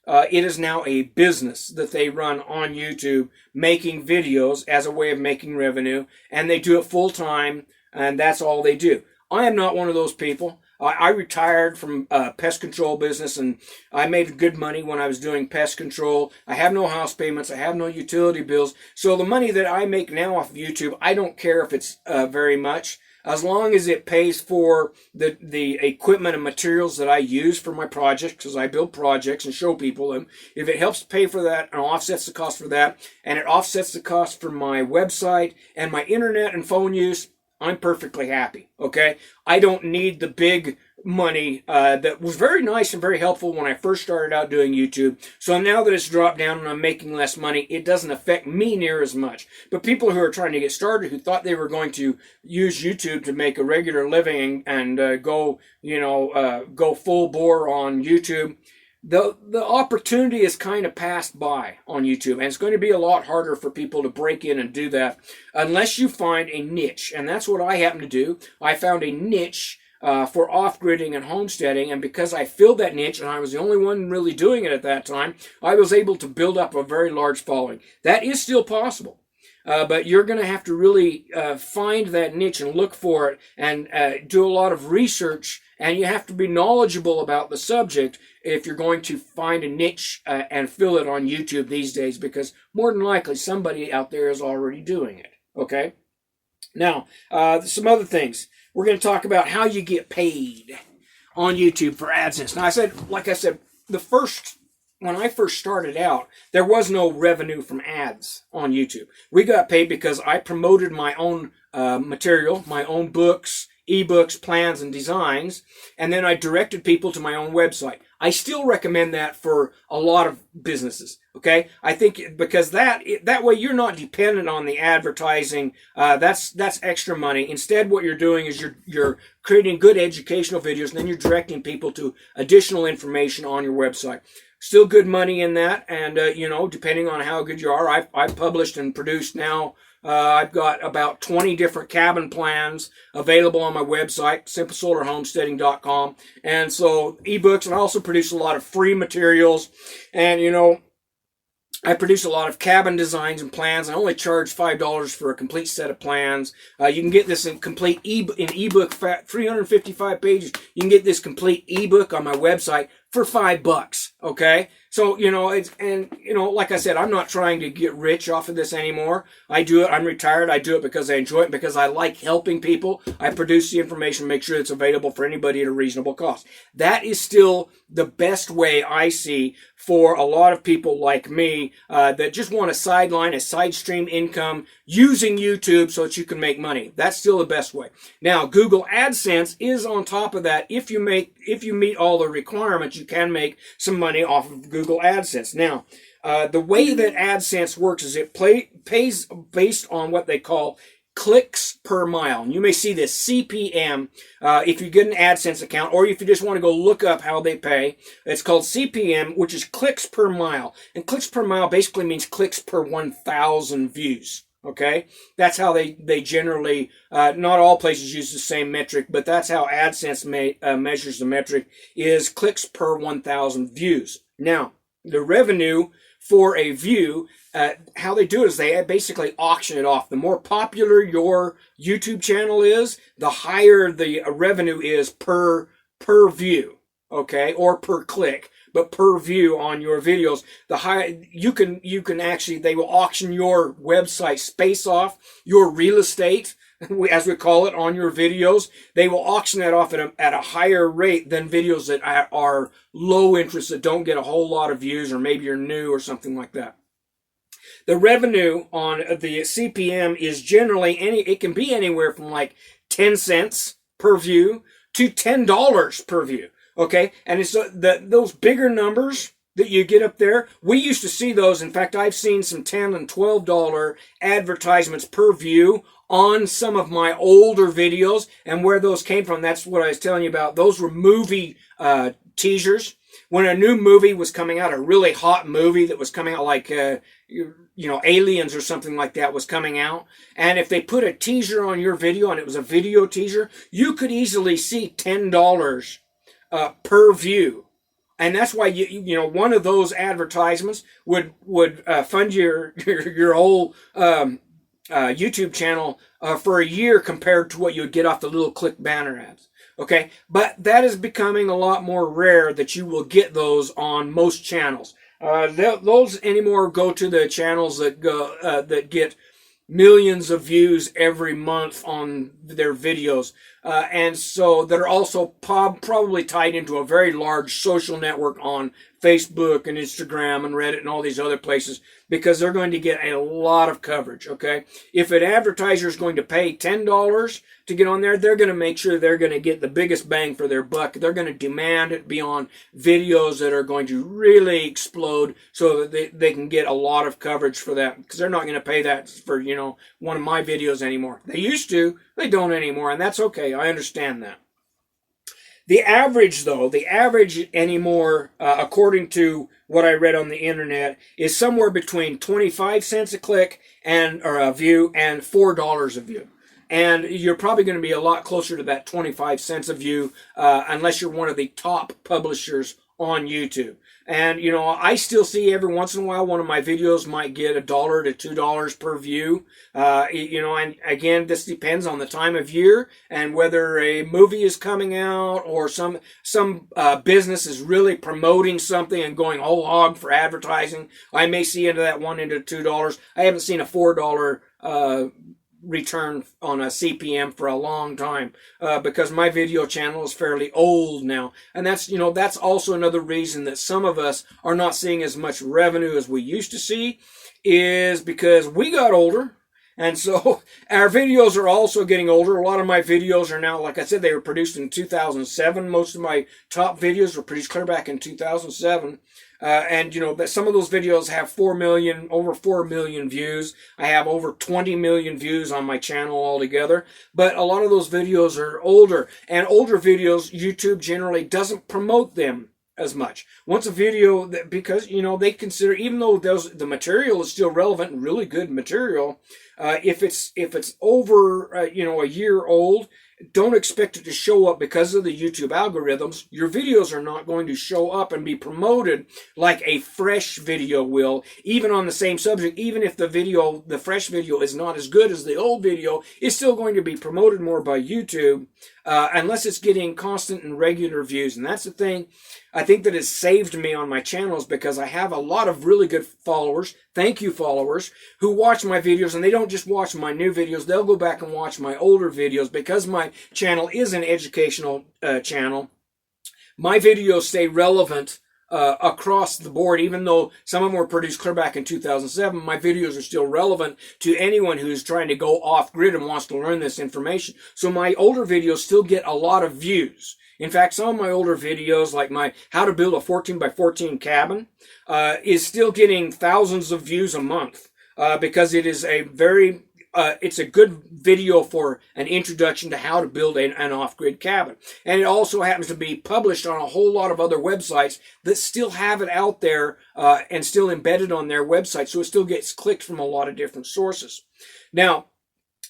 it is now a business that they run on YouTube, making videos as a way of making revenue, and they do it full time, and that's all they do. I am not one of those people. I retired from pest control business, and I made good money when I was doing pest control. I have no house payments. I have no utility bills. So the money that I make now off of YouTube, I don't care if it's very much, as long as it pays for the equipment and materials that I use for my projects, because I build projects and show people them. If it helps pay for that and offsets the cost for that, and it offsets the cost for my website and my internet and phone use, I'm perfectly happy, okay? I don't need the big money that was very nice and very helpful when I first started out doing YouTube. So now that it's dropped down and I'm making less money, it doesn't affect me near as much. But people who are trying to get started, who thought they were going to use YouTube to make a regular living and go full bore on YouTube, the opportunity is kind of passed by on YouTube, and it's going to be a lot harder for people to break in and do that unless you find a niche. And that's what I happen to do. I found a niche for off-gridding and homesteading, and because I filled that niche and I was the only one really doing it at that time, I was able to build up a very large following. That is still possible. But you're going to have to really find that niche and look for it and do a lot of research, and you have to be knowledgeable about the subject if you're going to find a niche and fill it on YouTube these days, because more than likely somebody out there is already doing it. Okay? Now, some other things. We're going to talk about how you get paid on YouTube for AdSense. Now, like I said, when I first started out, there was no revenue from ads on YouTube. We got paid because I promoted my own material, my own books, ebooks, plans, and designs, and then I directed people to my own website. I still recommend that for a lot of businesses. Okay, I think because that way you're not dependent on the advertising. That's extra money. Instead, what you're doing is you're creating good educational videos, and then you're directing people to additional information on your website. Still good money in that, and depending on how good you are, I've published and produced now. I've got about 20 different cabin plans available on my website, simplesolarhomesteading.com. And so ebooks, and I also produce a lot of free materials. And, I produce a lot of cabin designs and plans. I only charge $5 for a complete set of plans. You can get this in complete ebook, 355 pages. You can get this complete ebook on my website for $5. Okay, so like I said, I'm not trying to get rich off of this anymore. I do it. I'm retired. I do it because I enjoy it, because I like helping people. I produce the information, make sure it's available for anybody at a reasonable cost. That is still the best way I see for a lot of people like me that just want a sideline, a side stream income using YouTube so that you can make money. That's still the best way. Now, Google AdSense is on top of that. If you meet all the requirements, you can make some money off of Google AdSense. Now, the way that AdSense works is it pays based on what they call clicks per mile. And you may see this CPM if you get an AdSense account, or if you just want to go look up how they pay. It's called CPM, which is clicks per mile. And clicks per mile basically means clicks per 1,000 views. Okay, that's how they generally, not all places use the same metric, but that's how AdSense measures the metric, is clicks per 1,000 views. Now, the revenue for a view, how they do it is they basically auction it off. The more popular your YouTube channel is, the higher the revenue is per view, okay, or per click. But per view on your videos, the high you can actually, they will auction your website space off, your real estate, as we call it, on your videos. They will auction that off at a higher rate than videos that are low interest, that don't get a whole lot of views, or maybe you're new or something like that. The revenue on the CPM is generally it can be anywhere from like 10 cents per view to $10 per view. Okay, and it's those bigger numbers that you get up there, we used to see those. In fact, I've seen some $10 and $12 advertisements per view on some of my older videos, and where those came from, that's what I was telling you about. Those were movie teasers. When a new movie was coming out, a really hot movie that was coming out, like Aliens or something like that was coming out, and if they put a teaser on your video and it was a video teaser, you could easily see $10 per view. And that's why one of those advertisements would fund your whole YouTube channel for a year, compared to what you would get off the little click banner ads. Okay, but that is becoming a lot more rare that you will get those on most channels. Those anymore go to the channels that get millions of views every month on their videos, and so that are also probably tied into a very large social network on Facebook and Instagram and Reddit and all these other places, because they're going to get a lot of coverage. Okay, if an advertiser is going to pay $10 to get on there, they're going to make sure they're going to get the biggest bang for their buck. They're going to demand it be on videos that are going to really explode, so that they can get a lot of coverage for that, because they're not going to pay that for one of my videos anymore. They used to, they don't anymore, and that's okay. I understand that. The average anymore, according to what I read on the internet, is somewhere between 25 cents a click or a view, and $4 a view. and you're probably going to be a lot closer to that 25 cents a view, unless you're one of the top publishers on YouTube. And, you know, I still see every once in a while one of my videos might get $1 to $2 per view. You know, and again, this depends on the time of year and whether a movie is coming out or some business is really promoting something and going whole hog for advertising. I may see into that $1 to $2. I haven't seen a $4 return on a CPM for a long time, because my video channel is fairly old now, and that's, you know, that's also another reason that some of us are not seeing as much revenue as we used to see, is because we got older. And so our videos are also getting older. A lot of my videos are now, like I said, they were produced in 2007. Most of my top videos were produced clear back in 2007. And, you know, some of those videos have over 4 million views. I have over 20 million views on my channel altogether. But a lot of those videos are older. And older videos, YouTube generally doesn't promote them as much. Once a video, because, you know, they consider, even though the material is still relevant and really good material, if it's over, you know, a year old, don't expect it to show up because of the YouTube algorithms. Your videos are not going to show up and be promoted like a fresh video will, even on the same subject. Even if the fresh video is not as good as the old video, it's still going to be promoted more by YouTube, unless it's getting constant and regular views. And that's the thing I think that has saved me on my channels, because I have a lot of really good followers, thank you followers, who watch my videos, and they don't just watch my new videos, they'll go back and watch my older videos. Because my channel is an educational channel, my videos stay relevant across the board. Even though some of them were produced clear back in 2007, my videos are still relevant to anyone who's trying to go off-grid and wants to learn this information. So my older videos still get a lot of views. In fact, some of my older videos, like my how to build a 14 by 14 cabin, is still getting thousands of views a month, because it is a very it's a good video for an introduction to how to build an off-grid cabin. And it also happens to be published on a whole lot of other websites that still have it out there, and still embedded on their website, so it still gets clicked from a lot of different sources. Now,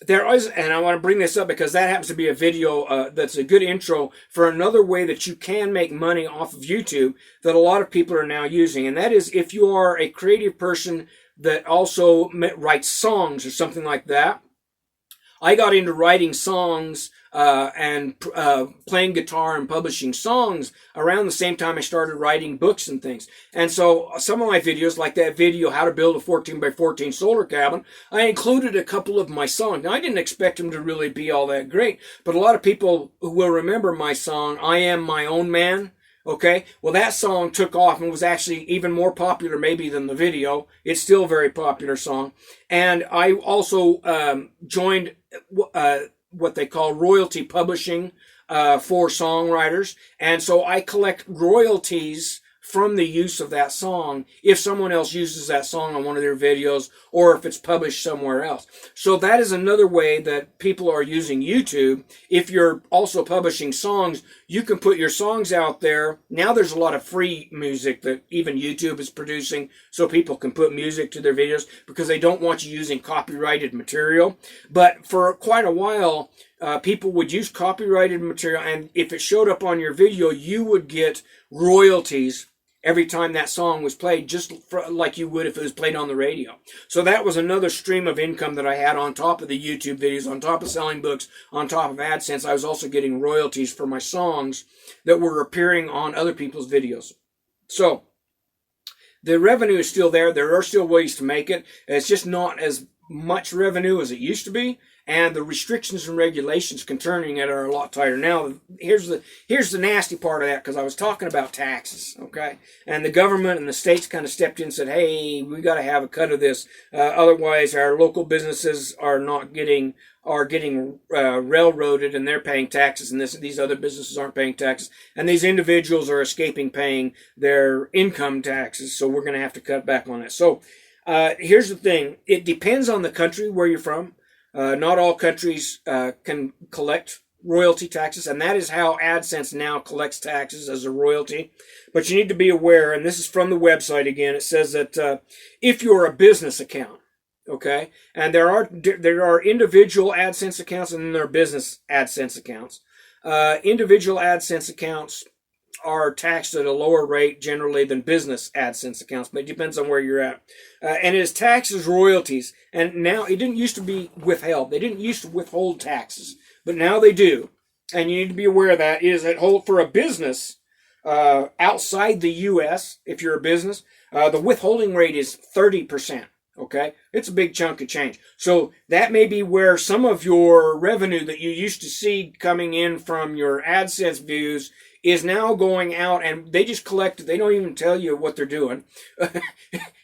there is, and I want to bring this up because that happens to be a video that's a good intro for another way that you can make money off of YouTube that a lot of people are now using. And that is, if you are a creative person that also writes songs or something like that. I got into writing songs and playing guitar and publishing songs around the same time I started writing books and things. And so some of my videos, like that video, How to Build a 14 by 14 Solar Cabin, I included a couple of my songs. Now, I didn't expect them to really be all that great, but a lot of people will remember my song, I Am My Own Man. Okay, well, that song took off and was actually even more popular maybe than the video. It's still a very popular song. And I also joined what they call royalty publishing for songwriters. And so I collect royalties from the use of that song if someone else uses that song on one of their videos or if it's published somewhere else. So that is another way that people are using YouTube. If you're also publishing songs, you can put your songs out there. Now there's a lot of free music that even YouTube is producing, so people can put music to their videos because they don't want you using copyrighted material. But for quite a while, people would use copyrighted material, and if it showed up on your video, you would get royalties every time that song was played, just like you would if it was played on the radio. So that was another stream of income that I had on top of the YouTube videos, on top of selling books, on top of AdSense. I was also getting royalties for my songs that were appearing on other people's videos. So the revenue is still there. There are still ways to make it. It's just not as much revenue as it used to be. And the restrictions and regulations concerning it are a lot tighter. Now, here's the nasty part of that, because I was talking about taxes, okay? And the government and the states kind of stepped in and said, hey, we got to have a cut of this. Otherwise, our local businesses are getting railroaded, and they're paying taxes, and these other businesses aren't paying taxes. And these individuals are escaping paying their income taxes, so we're going to have to cut back on it. So here's the thing. It depends on the country where you're from. Not all countries can collect royalty taxes, and that is how AdSense now collects taxes as a royalty. But you need to be aware, and this is from the website again, it says that if you're a business account, Okay, and there are individual AdSense accounts, and then there are business AdSense accounts. Individual AdSense accounts are taxed at a lower rate generally than business AdSense accounts, but it depends on where you're at. And it is taxed as royalties. And now it didn't used to be withheld. They didn't used to withhold taxes, but now they do. And you need to be aware of that. Is that for a business outside the U.S., if you're a business, the withholding rate is 30%. Okay, it's a big chunk of change. So that may be where some of your revenue that you used to see coming in from your AdSense views is now going out, and they just collect it. They don't even tell you what they're doing.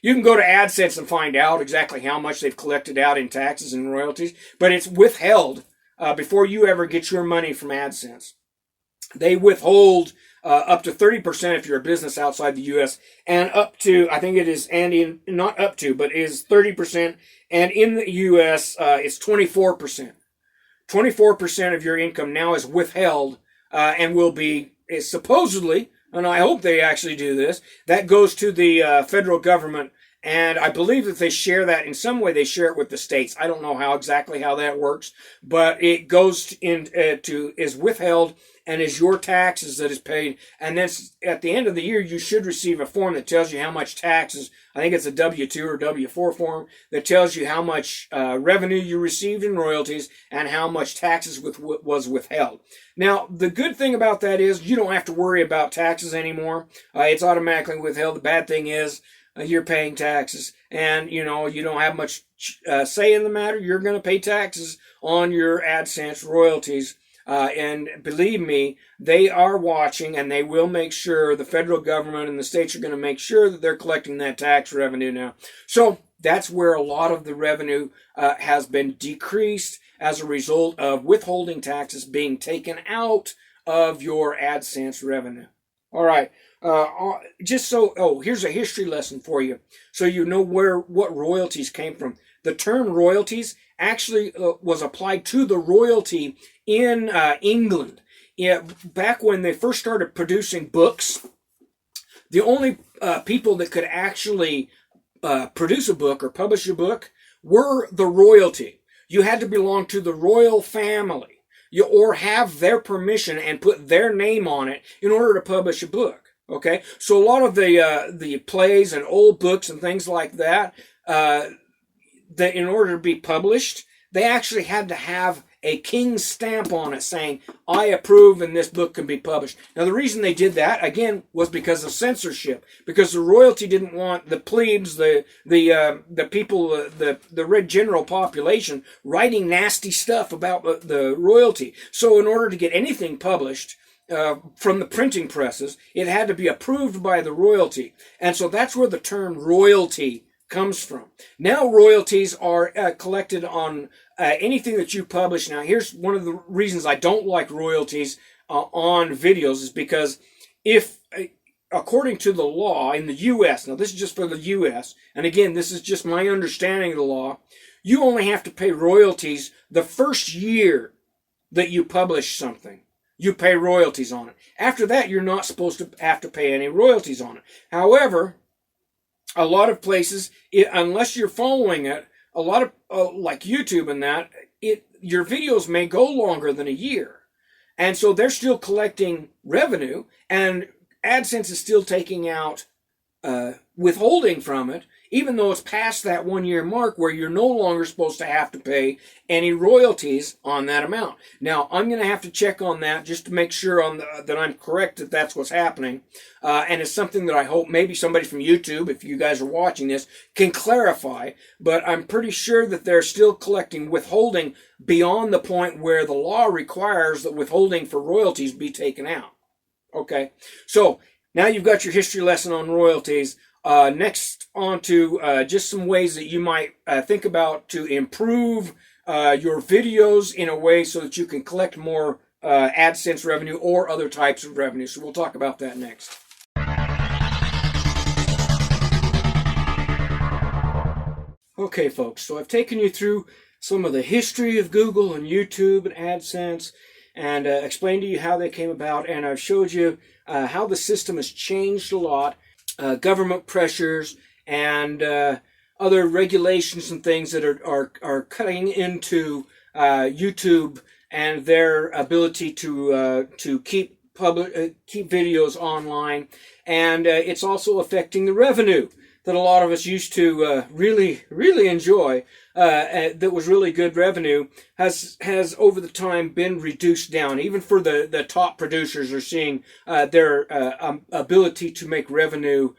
You can go to AdSense and find out exactly how much they've collected out in taxes and royalties, but it's withheld before you ever get your money from AdSense. They withhold up to 30% if you're a business outside the U.S. and up to, I think it is, not up to, but is 30%. And in the U.S., it's 24%. 24% of your income now is withheld and will be, supposedly, and I hope they actually do this, that goes to the federal government. And I believe that they share that in some way. They share it with the states. I don't know exactly how that works, but it goes is withheld and is your taxes that is paid. And then at the end of the year, you should receive a form that tells you how much taxes. I think it's a W-2 or W-4 form that tells you how much revenue you received in royalties and how much taxes was withheld. Now, the good thing about that is you don't have to worry about taxes anymore. It's automatically withheld. The bad thing is you're paying taxes, and you don't have much say in the matter. You're going to pay taxes on your AdSense royalties. And believe me, they are watching, and they will make sure, the federal government and the states are going to make sure that they're collecting that tax revenue now. So that's where a lot of the revenue has been decreased as a result of withholding taxes being taken out of your AdSense revenue. All right. Here's a history lesson for you, so you know what royalties came from. The term royalties actually was applied to the royalty in England. Back when they first started producing books, the only people that could actually produce a book or publish a book were the royalty. You had to belong to the royal family, or have their permission and put their name on it in order to publish a book. Okay, so a lot of the plays and old books and things like that, that in order to be published, they actually had to have a king's stamp on it saying, I approve and this book can be published. Now the reason they did that, again, was because of censorship, because the royalty didn't want the plebes, the people, the red general population writing nasty stuff about the royalty. So in order to get anything published from the printing presses, it had to be approved by the royalty. And so that's where the term royalty comes from. Now royalties are collected on anything that you publish. Now here's one of the reasons I don't like royalties on videos, is because if, according to the law in the U.S., now this is just for the U.S., and again, this is just my understanding of the law, you only have to pay royalties the first year that you publish something. You pay royalties on it. After that, you're not supposed to have to pay any royalties on it. However, a lot of places, unless you're following it, a lot of, like YouTube and that, your videos may go longer than a year. And so they're still collecting revenue, and AdSense is still taking out withholding from it, even though it's past that 1 year mark where you're no longer supposed to have to pay any royalties on that amount. Now, I'm going to have to check on that just to make sure that I'm correct, that that's what's happening. And it's something that I hope maybe somebody from YouTube, if you guys are watching this, can clarify. But I'm pretty sure that they're still collecting withholding beyond the point where the law requires that withholding for royalties be taken out. Okay, so now you've got your history lesson on royalties. Next, on to just some ways that you might think about to improve your videos in a way so that you can collect more AdSense revenue or other types of revenue. So we'll talk about that next. Okay, folks, so I've taken you through some of the history of Google and YouTube and AdSense, and explained to you how they came about, and I've showed you how the system has changed a lot. Government pressures and other regulations and things that are cutting into YouTube and their ability to keep videos online, and it's also affecting the revenue that a lot of us used to really enjoy. That was really good revenue has over the time been reduced down. Even for the top producers are seeing their ability to make revenue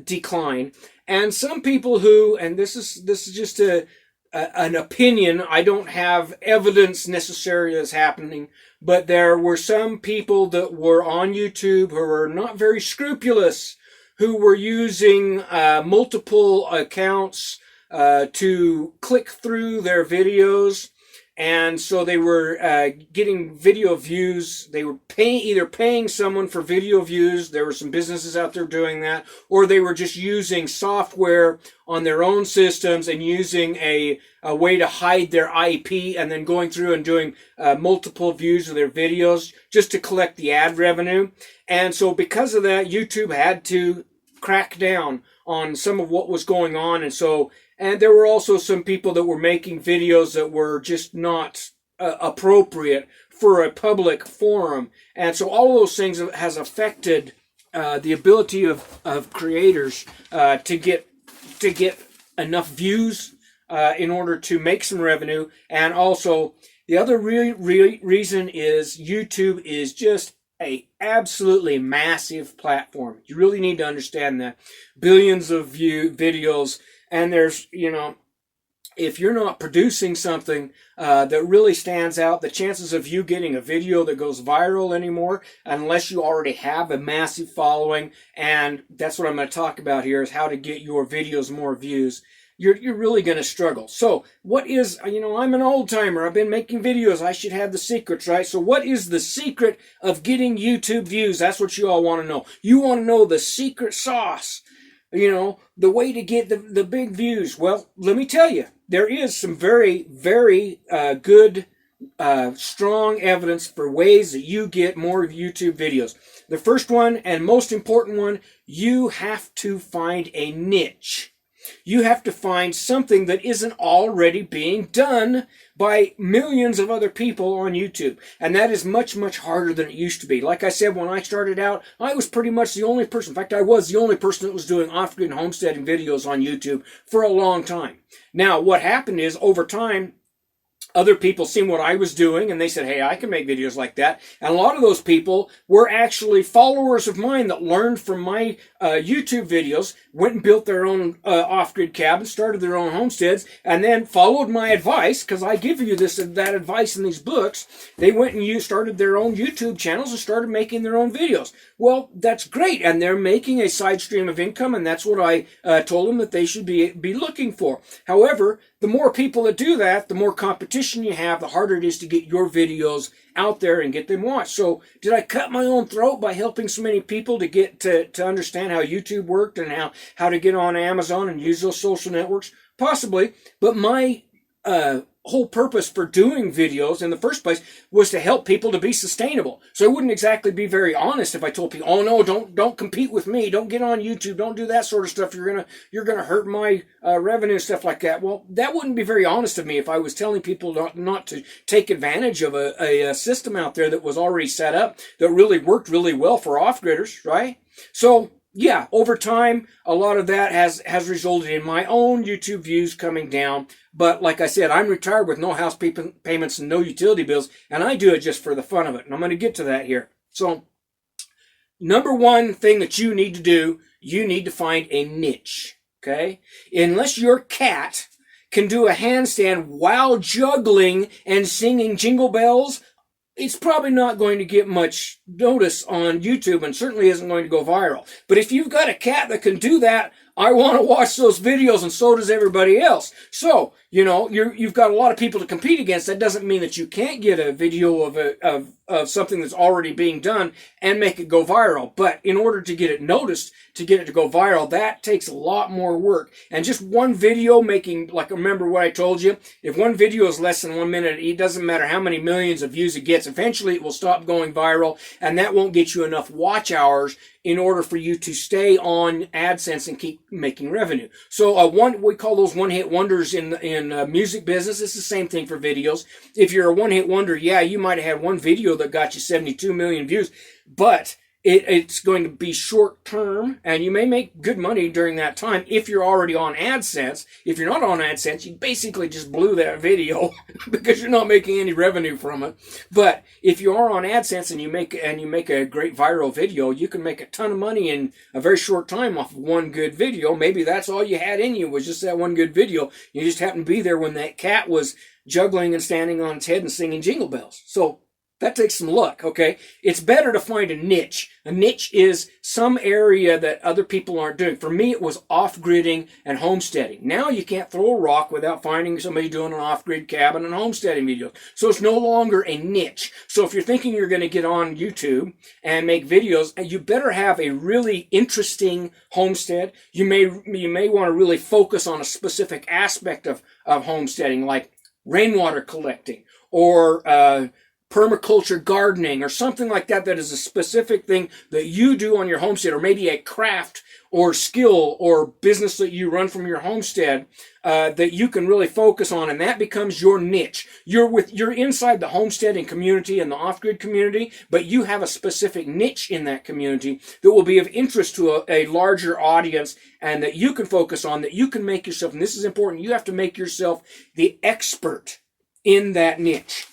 decline. And some people who, and this is just an opinion, I don't have evidence necessarily that's happening, but there were some people that were on YouTube who were not very scrupulous, who were using multiple accounts to click through their videos, and so they were getting video views. They were either paying someone for video views. There were some businesses out there doing that, or they were just using software on their own systems and using a way to hide their IP, and then going through and doing multiple views of their videos just to collect the ad revenue. And so because of that, YouTube had to crack down on some of what was going on. And there were also some people that were making videos that were just not appropriate for a public forum. And so all of those things has affected the ability of creators to get enough views in order to make some revenue. And also the other reason is YouTube is just a absolutely massive platform. You really need to understand that. Billions of videos, and there's, if you're not producing something that really stands out, the chances of you getting a video that goes viral anymore, unless you already have a massive following, and that's what I'm going to talk about here, is how to get your videos more views. You're really going to struggle. So what is, I'm an old timer. I've been making videos. I should have the secrets, right? So what is the secret of getting YouTube views? That's what you all want to know. You want to know the secret sauce, the way to get the big views. Well, let me tell you, there is some very, very good, strong evidence for ways that you get more YouTube videos. The first one and most important one, you have to find a niche. You have to find something that isn't already being done by millions of other people on YouTube. And that is much, much harder than it used to be. Like I said, when I started out, I was pretty much the only person. In fact, I was the only person that was doing off-grid homesteading videos on YouTube for a long time. Now, what happened is, over time, other people seen what I was doing, and they said, hey, I can make videos like that. And a lot of those people were actually followers of mine that learned from my YouTube videos, went and built their own off-grid cabins, started their own homesteads, and then followed my advice, because I give you that advice in these books. They went and started their own YouTube channels and started making their own videos. Well, that's great, and they're making a side stream of income, and that's what I told them that they should be looking for. However, the more people that do that, the more competition you have, the harder it is to get your videos out there and get them watched. So did I cut my own throat by helping so many people to get to understand how YouTube worked and how to get on Amazon and use those social networks? Possibly, but my whole purpose for doing videos in the first place was to help people to be sustainable. So I wouldn't exactly be very honest if I told people, oh no, don't compete with me, don't get on YouTube, don't do that sort of stuff, you're gonna hurt my revenue, stuff like that. Well, that wouldn't be very honest of me if I was telling people not to take advantage of a system out there that was already set up, that really worked really well for off-gridders, right? So yeah, over time, a lot of that has resulted in my own YouTube views coming down. But like I said, I'm retired with no house payments and no utility bills, and I do it just for the fun of it. And I'm going to get to that here. So, number one thing that you need to do, you need to find a niche, okay? Unless your cat can do a handstand while juggling and singing Jingle Bells, it's probably not going to get much notice on YouTube, and certainly isn't going to go viral. But if you've got a cat that can do that, I want to watch those videos, and so does everybody else. So, you've got a lot of people to compete against. That doesn't mean that you can't get a video of something that's already being done and make it go viral. But in order to get it noticed, to get it to go viral, that takes a lot more work. And just one video making, remember what I told you? If one video is less than 1 minute, it doesn't matter how many millions of views it gets. Eventually, it will stop going viral, and that won't get you enough watch hours in order for you to stay on AdSense and keep making revenue. So we call those one-hit wonders in music business. It's the same thing for videos. If you're a one-hit wonder, yeah, you might have had one video that got you 72 million views, but it's going to be short term, and you may make good money during that time if you're already on AdSense. If you're not on AdSense, you basically just blew that video because you're not making any revenue from it. But if you are on AdSense and you make a great viral video, you can make a ton of money in a very short time off of one good video. Maybe that's all you had in you was just that one good video. You just happened to be there when that cat was juggling and standing on its head and singing Jingle Bells. So that takes some luck, okay? It's better to find a niche. A niche is some area that other people aren't doing. For me, it was off-gridding and homesteading. Now you can't throw a rock without finding somebody doing an off-grid cabin and homesteading videos. So it's no longer a niche. So if you're thinking you're going to get on YouTube and make videos, you better have a really interesting homestead. You may want to really focus on a specific aspect of homesteading, like rainwater collecting or permaculture gardening or something like that, that is a specific thing that you do on your homestead, or maybe a craft or skill or business that you run from your homestead that you can really focus on, and that becomes your niche. You're inside the homesteading community and the off-grid community, but you have a specific niche in that community that will be of interest to a larger audience, and that you can focus on, that you can make yourself, and this is important, you have to make yourself the expert in that niche.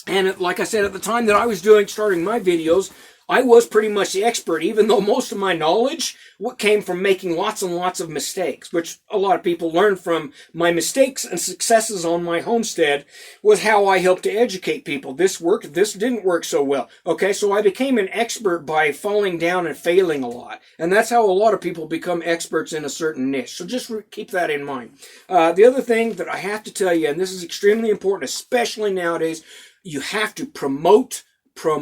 And like I said, at the time that I was starting my videos, I was pretty much the expert, even though most of my knowledge came from making lots and lots of mistakes, which a lot of people learn from my mistakes and successes on my homestead was how I helped to educate people. This worked, this didn't work so well. Okay, so I became an expert by falling down and failing a lot. And that's how a lot of people become experts in a certain niche. So just keep that in mind. The other thing that I have to tell you, and this is extremely important, especially nowadays, you have to promote your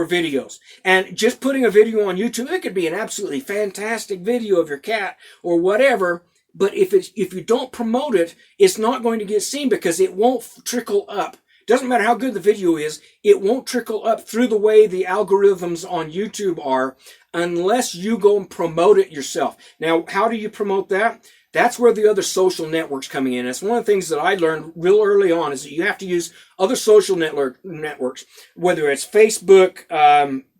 videos. And just putting a video on YouTube, it could be an absolutely fantastic video of your cat or whatever, but if you don't promote it, it's not going to get seen because it won't trickle up. Doesn't matter how good the video is, it won't trickle up through the way the algorithms on YouTube are unless you go and promote it yourself. Now, how do you promote that? That's where the other social networks coming in. It's one of the things that I learned real early on is that you have to use other social networks, whether it's Facebook,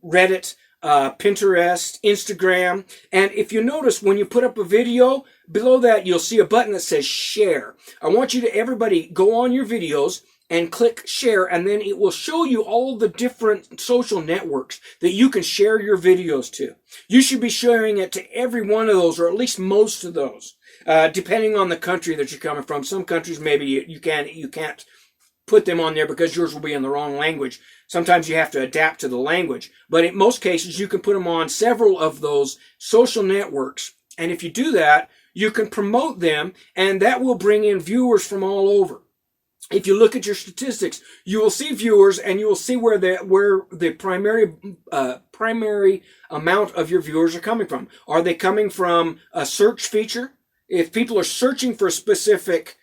Reddit, Pinterest, Instagram. And if you notice, when you put up a video, below that you'll see a button that says share. I want you to, everybody, go on your videos and click share, and then it will show you all the different social networks that you can share your videos to. You should be sharing it to every one of those, or at least most of those, depending on the country that you're coming from. Some countries maybe you can't put them on there because yours will be in the wrong language. Sometimes you have to adapt to the language. But in most cases, you can put them on several of those social networks. And if you do that, you can promote them, and that will bring in viewers from all over. If you look at your statistics, you will see viewers, and you will see where the primary amount of your viewers are coming from. Are they coming from a search feature? If people are searching for specific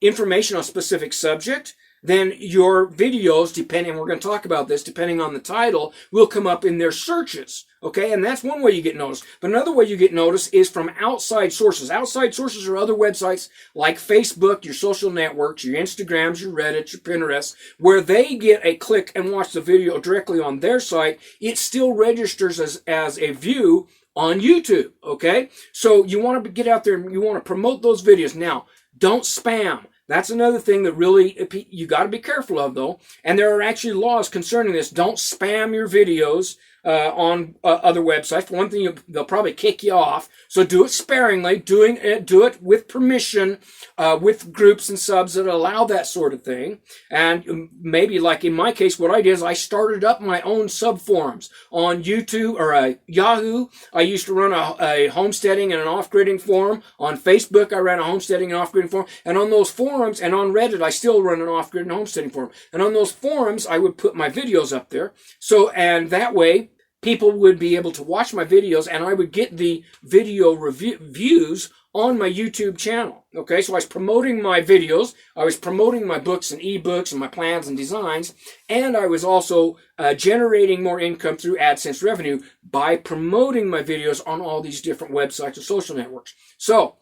information on a specific subject, then your videos, depending, we're going to talk about this, depending on the title, will come up in their searches. Okay, and that's one way you get noticed. But another way you get noticed is from outside sources. Outside sources are other websites like Facebook, your social networks, your Instagrams, your Reddit, your Pinterest, where they get a click and watch the video directly on their site. It still registers as a view on YouTube, okay? So you want to get out there and you want to promote those videos. Now, don't spam. That's another thing that really you got to be careful of, though. And there are actually laws concerning this. Don't spam your videos on other websites. For one thing, they'll probably kick you off. So do it sparingly. Do it with permission, with groups and subs that allow that sort of thing. And maybe, like in my case, what I did is I started up my own sub forums on YouTube or Yahoo. I used to run a homesteading and an off-gridding forum. On Facebook, I ran a homesteading and off-gridding forum. And on those forums, and on Reddit, I still run an off-grid and homesteading forum. And on those forums, I would put my videos up there. So, and that way, people would be able to watch my videos, and I would get the video views on my YouTube channel. Okay, so I was promoting my videos, I was promoting my books and ebooks and my plans and designs, and I was also generating more income through AdSense revenue by promoting my videos on all these different websites or social networks. So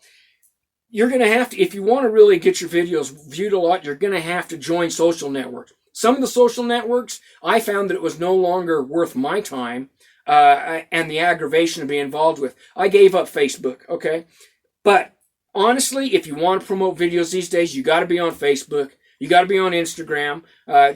you're going to have to, if you want to really get your videos viewed a lot, you're going to have to join social networks. Some of the social networks, I found that it was no longer worth my time and the aggravation to be involved with. I gave up Facebook, okay? But honestly, if you want to promote videos these days, you got to be on Facebook. You got to be on Instagram.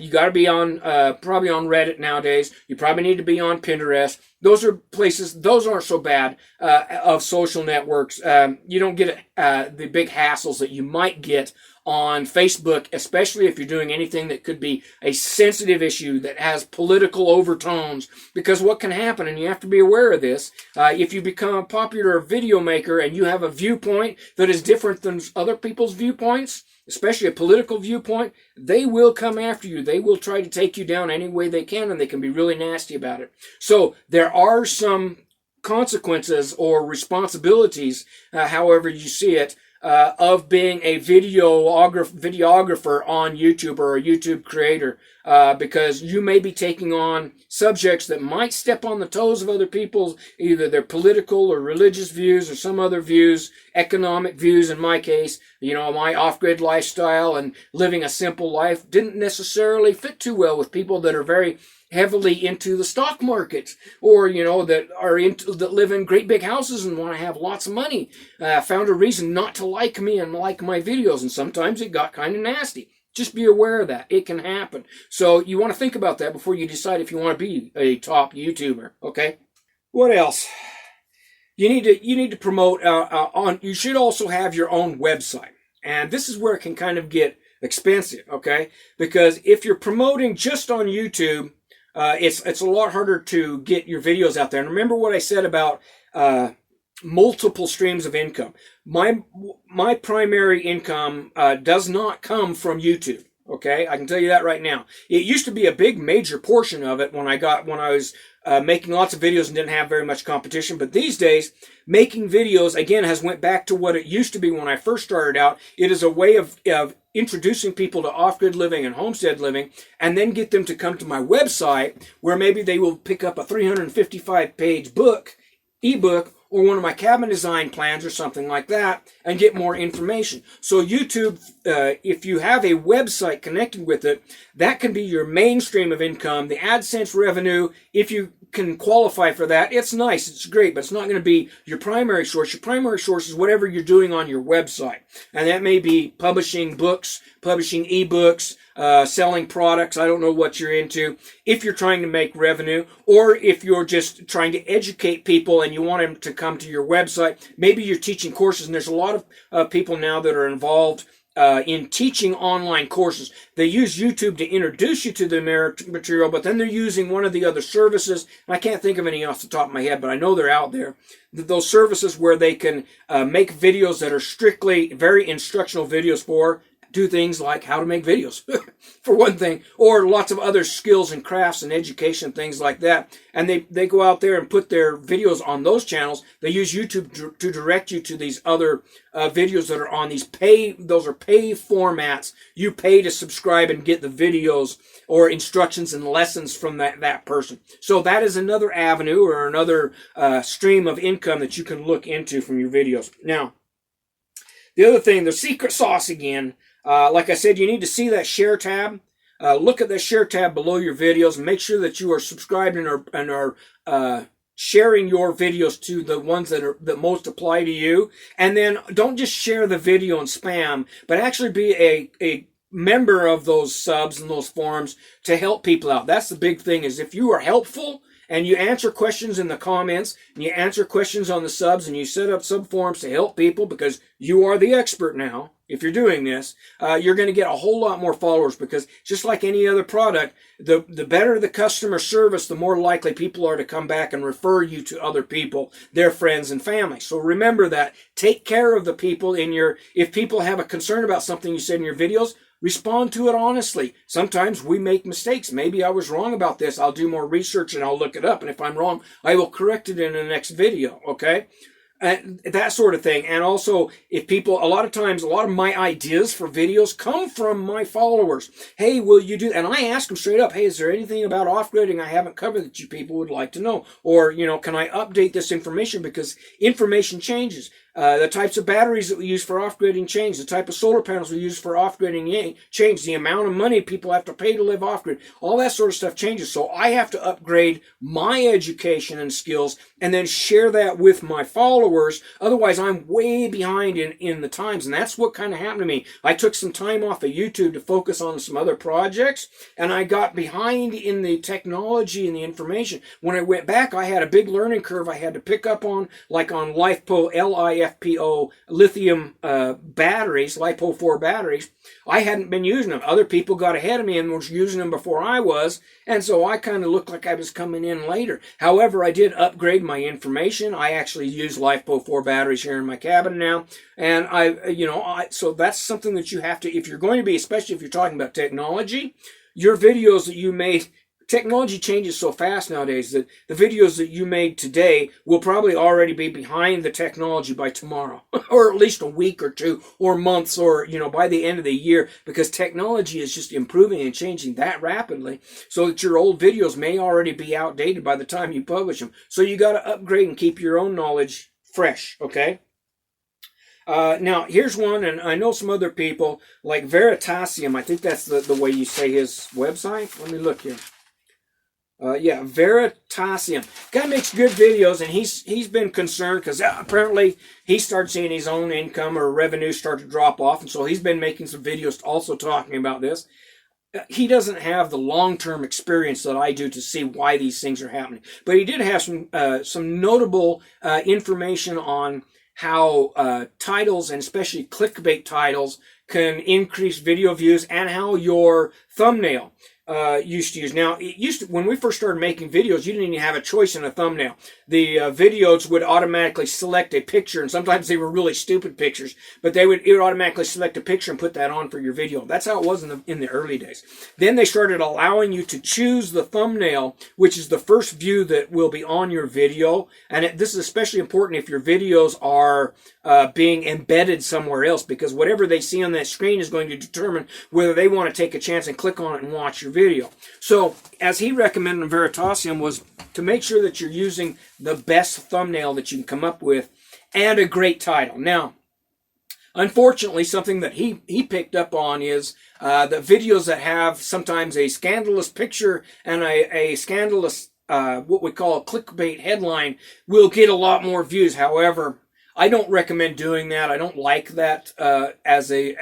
You got to be on probably on Reddit nowadays. You probably need to be on Pinterest. Those are places. Those aren't so bad of social networks. You don't get the big hassles that you might get on Facebook, especially if you're doing anything that could be a sensitive issue that has political overtones. Because what can happen, and you have to be aware of this, if you become a popular video maker and you have a viewpoint that is different than other people's viewpoints, especially a political viewpoint, they will come after you. They will try to take you down any way they can, and they can be really nasty about it. So there are some consequences or responsibilities, however you see it, of being a videographer on YouTube or a YouTube creator, because you may be taking on subjects that might step on the toes of other people's, either their political or religious views or some other views, economic views in my case. You know, my off-grid lifestyle and living a simple life didn't necessarily fit too well with people that are very heavily into the stock market, or that live in great big houses and want to have lots of money. Found a reason not to like me and like my videos, and sometimes it got kind of nasty. Just be aware of that. It can happen. So you want to think about that before you decide if you want to be a top YouTuber. Okay. What else? You need to promote you should also have your own website, and this is where it can kind of get expensive. Okay, because if you're promoting just on YouTube, it's a lot harder to get your videos out there. And remember what I said about multiple streams of income. My primary income does not come from YouTube. Okay, I can tell you that right now. It used to be a big major portion of it when I was making lots of videos and didn't have very much competition. But these days, making videos again has went back to what it used to be when I first started out. It is a way of introducing people to off-grid living and homestead living, and then get them to come to my website where maybe they will pick up a 355-page ebook, or one of my cabin design plans or something like that, and get more information. So YouTube, if you have a website connected with it, that can be your main stream of income. The AdSense revenue, if you can qualify for that, it's nice, it's great, but it's not going to be your primary source. Your primary source is whatever you're doing on your website. And that may be publishing books, publishing ebooks, selling products. I don't know what you're into. If you're trying to make revenue, or if you're just trying to educate people and you want them to come to your website, maybe you're teaching courses, and there's a lot of people now that are involved in teaching online courses. They use YouTube to introduce you to the material, but then they're using one of the other services, and I can't think of any off the top of my head, but I know they're out there. Those services where they can make videos that are strictly very instructional videos for do things like how to make videos, for one thing, or lots of other skills and crafts and education, things like that. And they go out there and put their videos on those channels. They use YouTube to direct you to these other videos that are on these those are pay formats. You pay to subscribe and get the videos or instructions and lessons from that person. So that is another avenue or another stream of income that you can look into from your videos. Now, the other thing, the secret sauce again, like I said, you need to see that share tab. Look at the share tab below your videos and make sure that you are subscribed and are sharing your videos to the ones that most apply to you. And then don't just share the video and spam, but actually be a member of those subs and those forums to help people out. That's the big thing, is if you are helpful and you answer questions in the comments, and you answer questions on the subs, and you set up sub forums to help people, because you are the expert now. If you're doing this, you're going to get a whole lot more followers, because just like any other product, the better the customer service, the more likely people are to come back and refer you to other people, their friends and family. So remember that. Take care of the people if people have a concern about something you said in your videos, respond to it honestly. Sometimes we make mistakes. Maybe I was wrong about this. I'll do more research and I'll look it up. And if I'm wrong, I will correct it in the next video, okay? and that sort of thing. And also, if people, a lot of times, a lot of my ideas for videos come from my followers. Hey, will you do, and I ask them straight up, hey, is there anything about off-gridding I haven't covered that you people would like to know? Or, can I update this information, because information changes. The types of batteries that we use for off-gridding change. The type of solar panels we use for off-gridding change. The amount of money people have to pay to live off-grid. All that sort of stuff changes. So I have to upgrade my education and skills and then share that with my followers. Otherwise, I'm way behind in the times. And that's what kind of happened to me. I took some time off of YouTube to focus on some other projects, and I got behind in the technology and the information. When I went back, I had a big learning curve I had to pick up on, like on LiFePO, LiFePO lithium batteries, LiPo4 batteries. I hadn't been using them. Other people got ahead of me and was using them before I was, and so I kind of looked like I was coming in later. However, I did upgrade my information. I actually use LiFePO4 batteries here in my cabin now, and so that's something that you have to, if you're going to be, especially if you're talking about technology, your videos that you made. Technology changes so fast nowadays that the videos that you made today will probably already be behind the technology by tomorrow, or at least a week or two, or months, or by the end of the year, because technology is just improving and changing that rapidly, so that your old videos may already be outdated by the time you publish them. So you got to upgrade and keep your own knowledge fresh, okay? Now, here's one, and I know some other people, like Veritasium. I think that's the way you say his website. Let me look here. Veritasium. Guy makes good videos, and he's been concerned because apparently he started seeing his own income or revenue start to drop off, and so he's been making some videos also talking about this. He doesn't have the long-term experience that I do to see why these things are happening, but he did have some notable information on how titles, and especially clickbait titles, can increase video views, and how your thumbnail used to use. Now, when we first started making videos, you didn't even have a choice in a thumbnail. The videos would automatically select a picture, and sometimes they were really stupid pictures, but it would automatically select a picture and put that on for your video. That's how it was in the early days. Then they started allowing you to choose the thumbnail, which is the first view that will be on your video, and this is especially important if your videos are being embedded somewhere else, because whatever they see on that screen is going to determine whether they want to take a chance and click on it and watch your video. So, as he recommended in Veritasium, was to make sure that you're using the best thumbnail that you can come up with and a great title. Now, unfortunately, something that he picked up on is the videos that have sometimes a scandalous picture and a scandalous, what we call a clickbait headline, will get a lot more views. However, I don't recommend doing that. I don't like that as a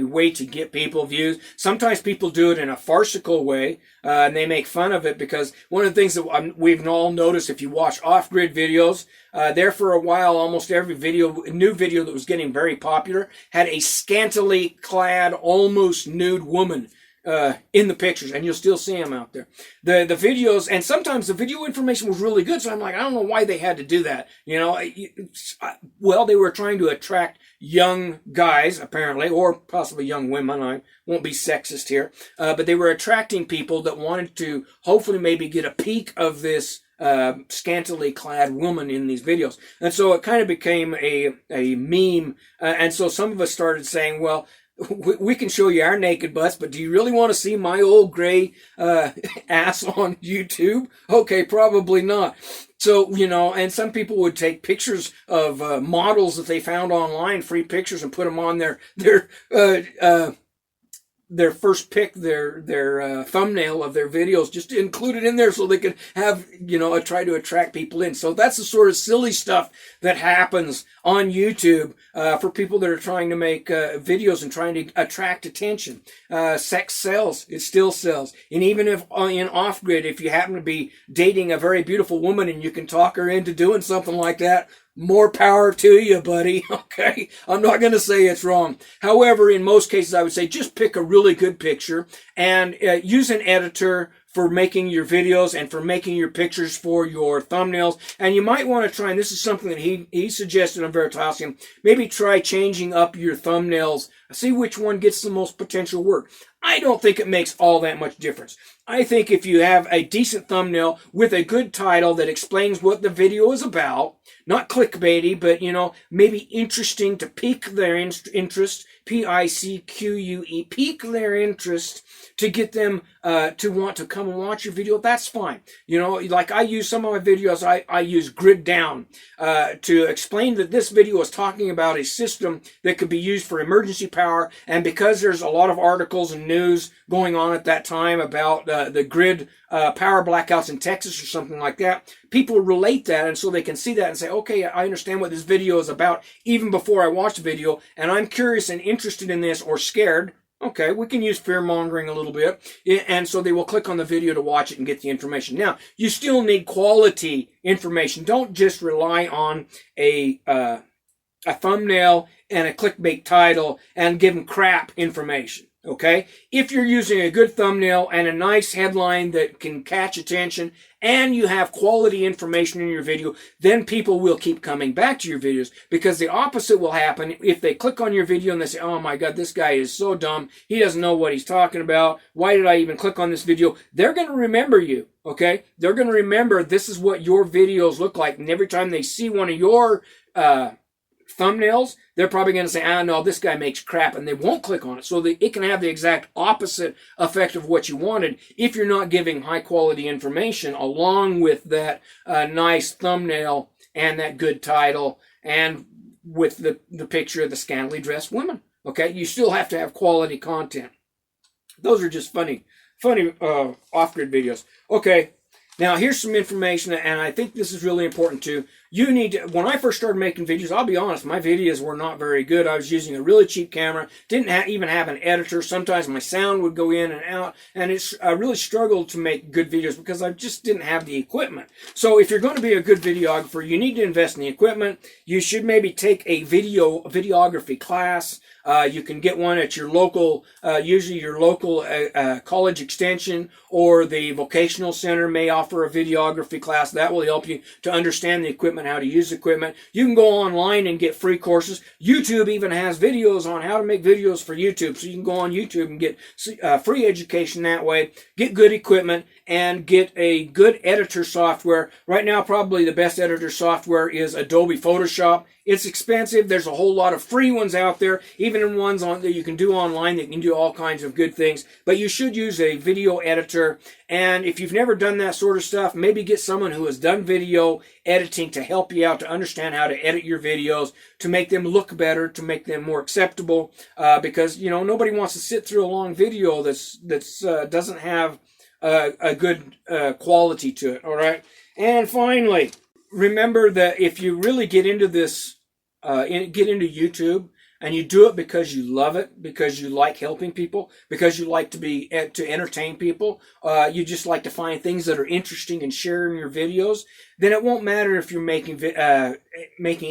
way to get people views. Sometimes people do it in a farcical way, and they make fun of it, because one of the things that we've all noticed, if you watch off-grid videos, there for a while, almost every new video that was getting very popular had a scantily clad, almost nude woman in the pictures, and you'll still see them out there. The videos, and sometimes the video information was really good, so I'm like, I don't know why they had to do that. Well, they were trying to attract young guys, apparently, or possibly young women. I won't be sexist here, but they were attracting people that wanted to hopefully maybe get a peek of this scantily clad woman in these videos. And so it kind of became a meme, and so some of us started saying, well, we can show you our naked butts, but do you really want to see my old gray ass on YouTube? Okay, probably not. So, and some people would take pictures of models that they found online, free pictures, and put them on their first pick, their thumbnail of their videos, just to include it in there so they can have, try to attract people in. So that's the sort of silly stuff that happens on YouTube for people that are trying to make videos and trying to attract attention. Sex sells. It still sells. And even if in off-grid, if you happen to be dating a very beautiful woman and you can talk her into doing something like that, more power to you, buddy. Okay? I'm not going to say it's wrong. However, in most cases, I would say just pick a really good picture and use an editor for making your videos and for making your pictures for your thumbnails. And you might want to try, and this is something that he suggested on Veritasium, maybe try changing up your thumbnails. See which one gets the most potential work. I don't think it makes all that much difference. I think if you have a decent thumbnail with a good title that explains what the video is about, not clickbaity, but, you know, maybe interesting to pique their interest, P-I-C-Q-U-E, pique their interest to get them to want to come and watch your video, that's fine. You know, like I use some of my videos, I use grid down to explain that this video is talking about a system that could be used for emergency power, and because there's a lot of articles and news going on at that time about the grid power blackouts in Texas or something like that, people relate that, and so they can see that and say, okay, I understand what this video is about even before I watch the video, and I'm curious and interested in this, or scared. Okay, we can use fear-mongering a little bit, and so they will click on the video to watch it and get the information. Now, you still need quality information. Don't just rely on a thumbnail and a clickbait title and give them crap information. Okay, if you're using a good thumbnail and a nice headline that can catch attention, and you have quality information in your video, then people will keep coming back to your videos, because the opposite will happen if they click on your video and they say, oh my God, this guy is so dumb. He doesn't know what he's talking about. Why did I even click on this video? They're going to remember you, okay? They're going to remember this is what your videos look like, and every time they see one of your thumbnails, they're probably going to say, ah, no, this guy makes crap, and they won't click on it. So it can have the exact opposite effect of what you wanted if you're not giving high quality information along with that nice thumbnail and that good title and with the picture of the scantily dressed women. Okay, you still have to have quality content. Those are just funny off-grid videos. Okay, now here's some information, and I think this is really important too. You need to, when I first started making videos, I'll be honest, my videos were not very good. I was using a really cheap camera, didn't even have an editor. Sometimes my sound would go in and out, and I really struggled to make good videos because I just didn't have the equipment. So if you're going to be a good videographer, you need to invest in the equipment. You should maybe take a videography class. You can get one at your local, usually your local college extension, or the vocational center may offer a videography class. That will help you to understand the equipment, how to use equipment. You can go online and get free courses. YouTube even has videos on how to make videos for YouTube. So you can go on YouTube and get free education that way, get good equipment, and get a good editor software. Right now, probably the best editor software is Adobe Photoshop. It's expensive. There's a whole lot of free ones out there, even in ones that you can do online that can do all kinds of good things. But you should use a video editor. And if you've never done that sort of stuff, maybe get someone who has done video editing to help you out to understand how to edit your videos, to make them look better, to make them more acceptable. Because, you know, nobody wants to sit through a long video that's doesn't have a good quality to it. All right. And finally, remember that if you really get into this, get into YouTube, and you do it because you love it, because you like helping people, because you like to entertain people, you just like to find things that are interesting and share in your videos, then it won't matter if you're making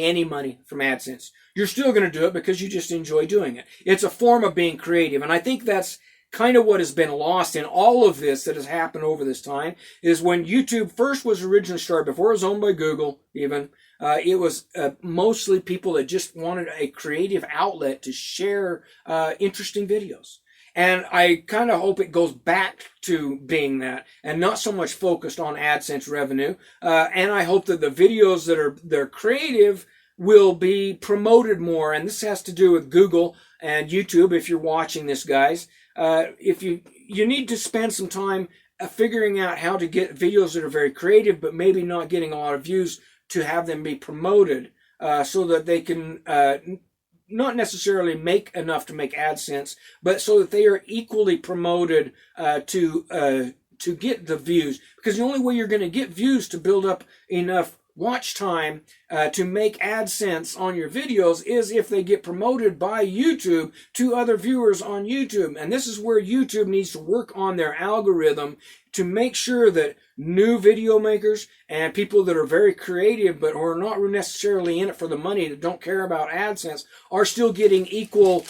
any money from AdSense. You're still going to do it because you just enjoy doing it. It's a form of being creative, and I think that's kind of what has been lost in all of this that has happened over this time, is when YouTube first was originally started, before it was owned by Google even, it was mostly people that just wanted a creative outlet to share interesting videos. And I kind of hope it goes back to being that and not so much focused on AdSense revenue. And I hope that the videos that they're creative will be promoted more. And this has to do with Google and YouTube. If you're watching this, guys, if you need to spend some time figuring out how to get videos that are very creative but maybe not getting a lot of views, to have them be promoted so that they can not necessarily make enough to make AdSense, but so that they are equally promoted to get the views. Because the only way you're going to get views to build up enough watch time to make AdSense on your videos is if they get promoted by YouTube to other viewers on YouTube. And this is where YouTube needs to work on their algorithm to make sure that new video makers and people that are very creative but who are not necessarily in it for the money, that don't care about AdSense, are still getting equal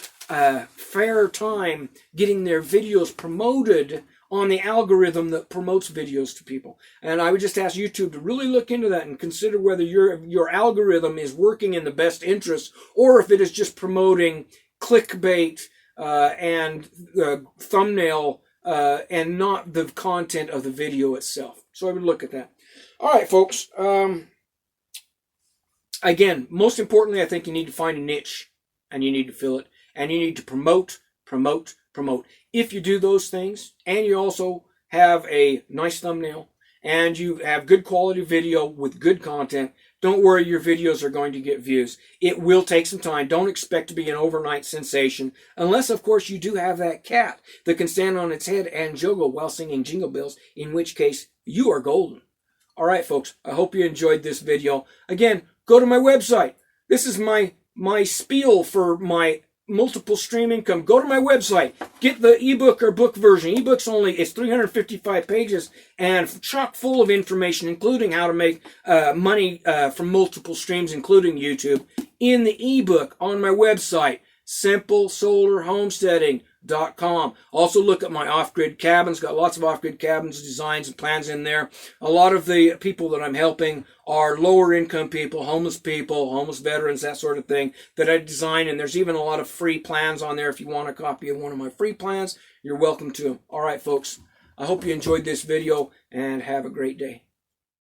fair time getting their videos promoted on the algorithm that promotes videos to people. And I would just ask YouTube to really look into that and consider whether your algorithm is working in the best interest, or if it is just promoting clickbait and thumbnail and not the content of the video itself. So I would look at that. All right, folks. Again, most importantly, I think you need to find a niche and you need to fill it, and you need to promote, promote, promote. If you do those things and you also have a nice thumbnail and you have good quality video with good content, don't worry, your videos are going to get views. It will take some time. Don't expect to be an overnight sensation, unless, of course, you do have that cat that can stand on its head and juggle while singing Jingle Bells, in which case you are golden. All right, folks, I hope you enjoyed this video. Again, go to my website. This is my spiel for my multiple stream income. Go to my website, get the ebook or book version. Ebook's it's 355 pages and chock full of information, including how to make money from multiple streams, including YouTube, in the ebook on my website, simplesolarhomesteading.com. Also look at my off-grid cabins. Got lots of off-grid cabins, designs and plans in there. A lot of the people that I'm helping are lower income people, homeless veterans, that sort of thing that I design. And there's even a lot of free plans on there. If you want a copy of one of my free plans, you're welcome to them. All right, folks. I hope you enjoyed this video and have a great day.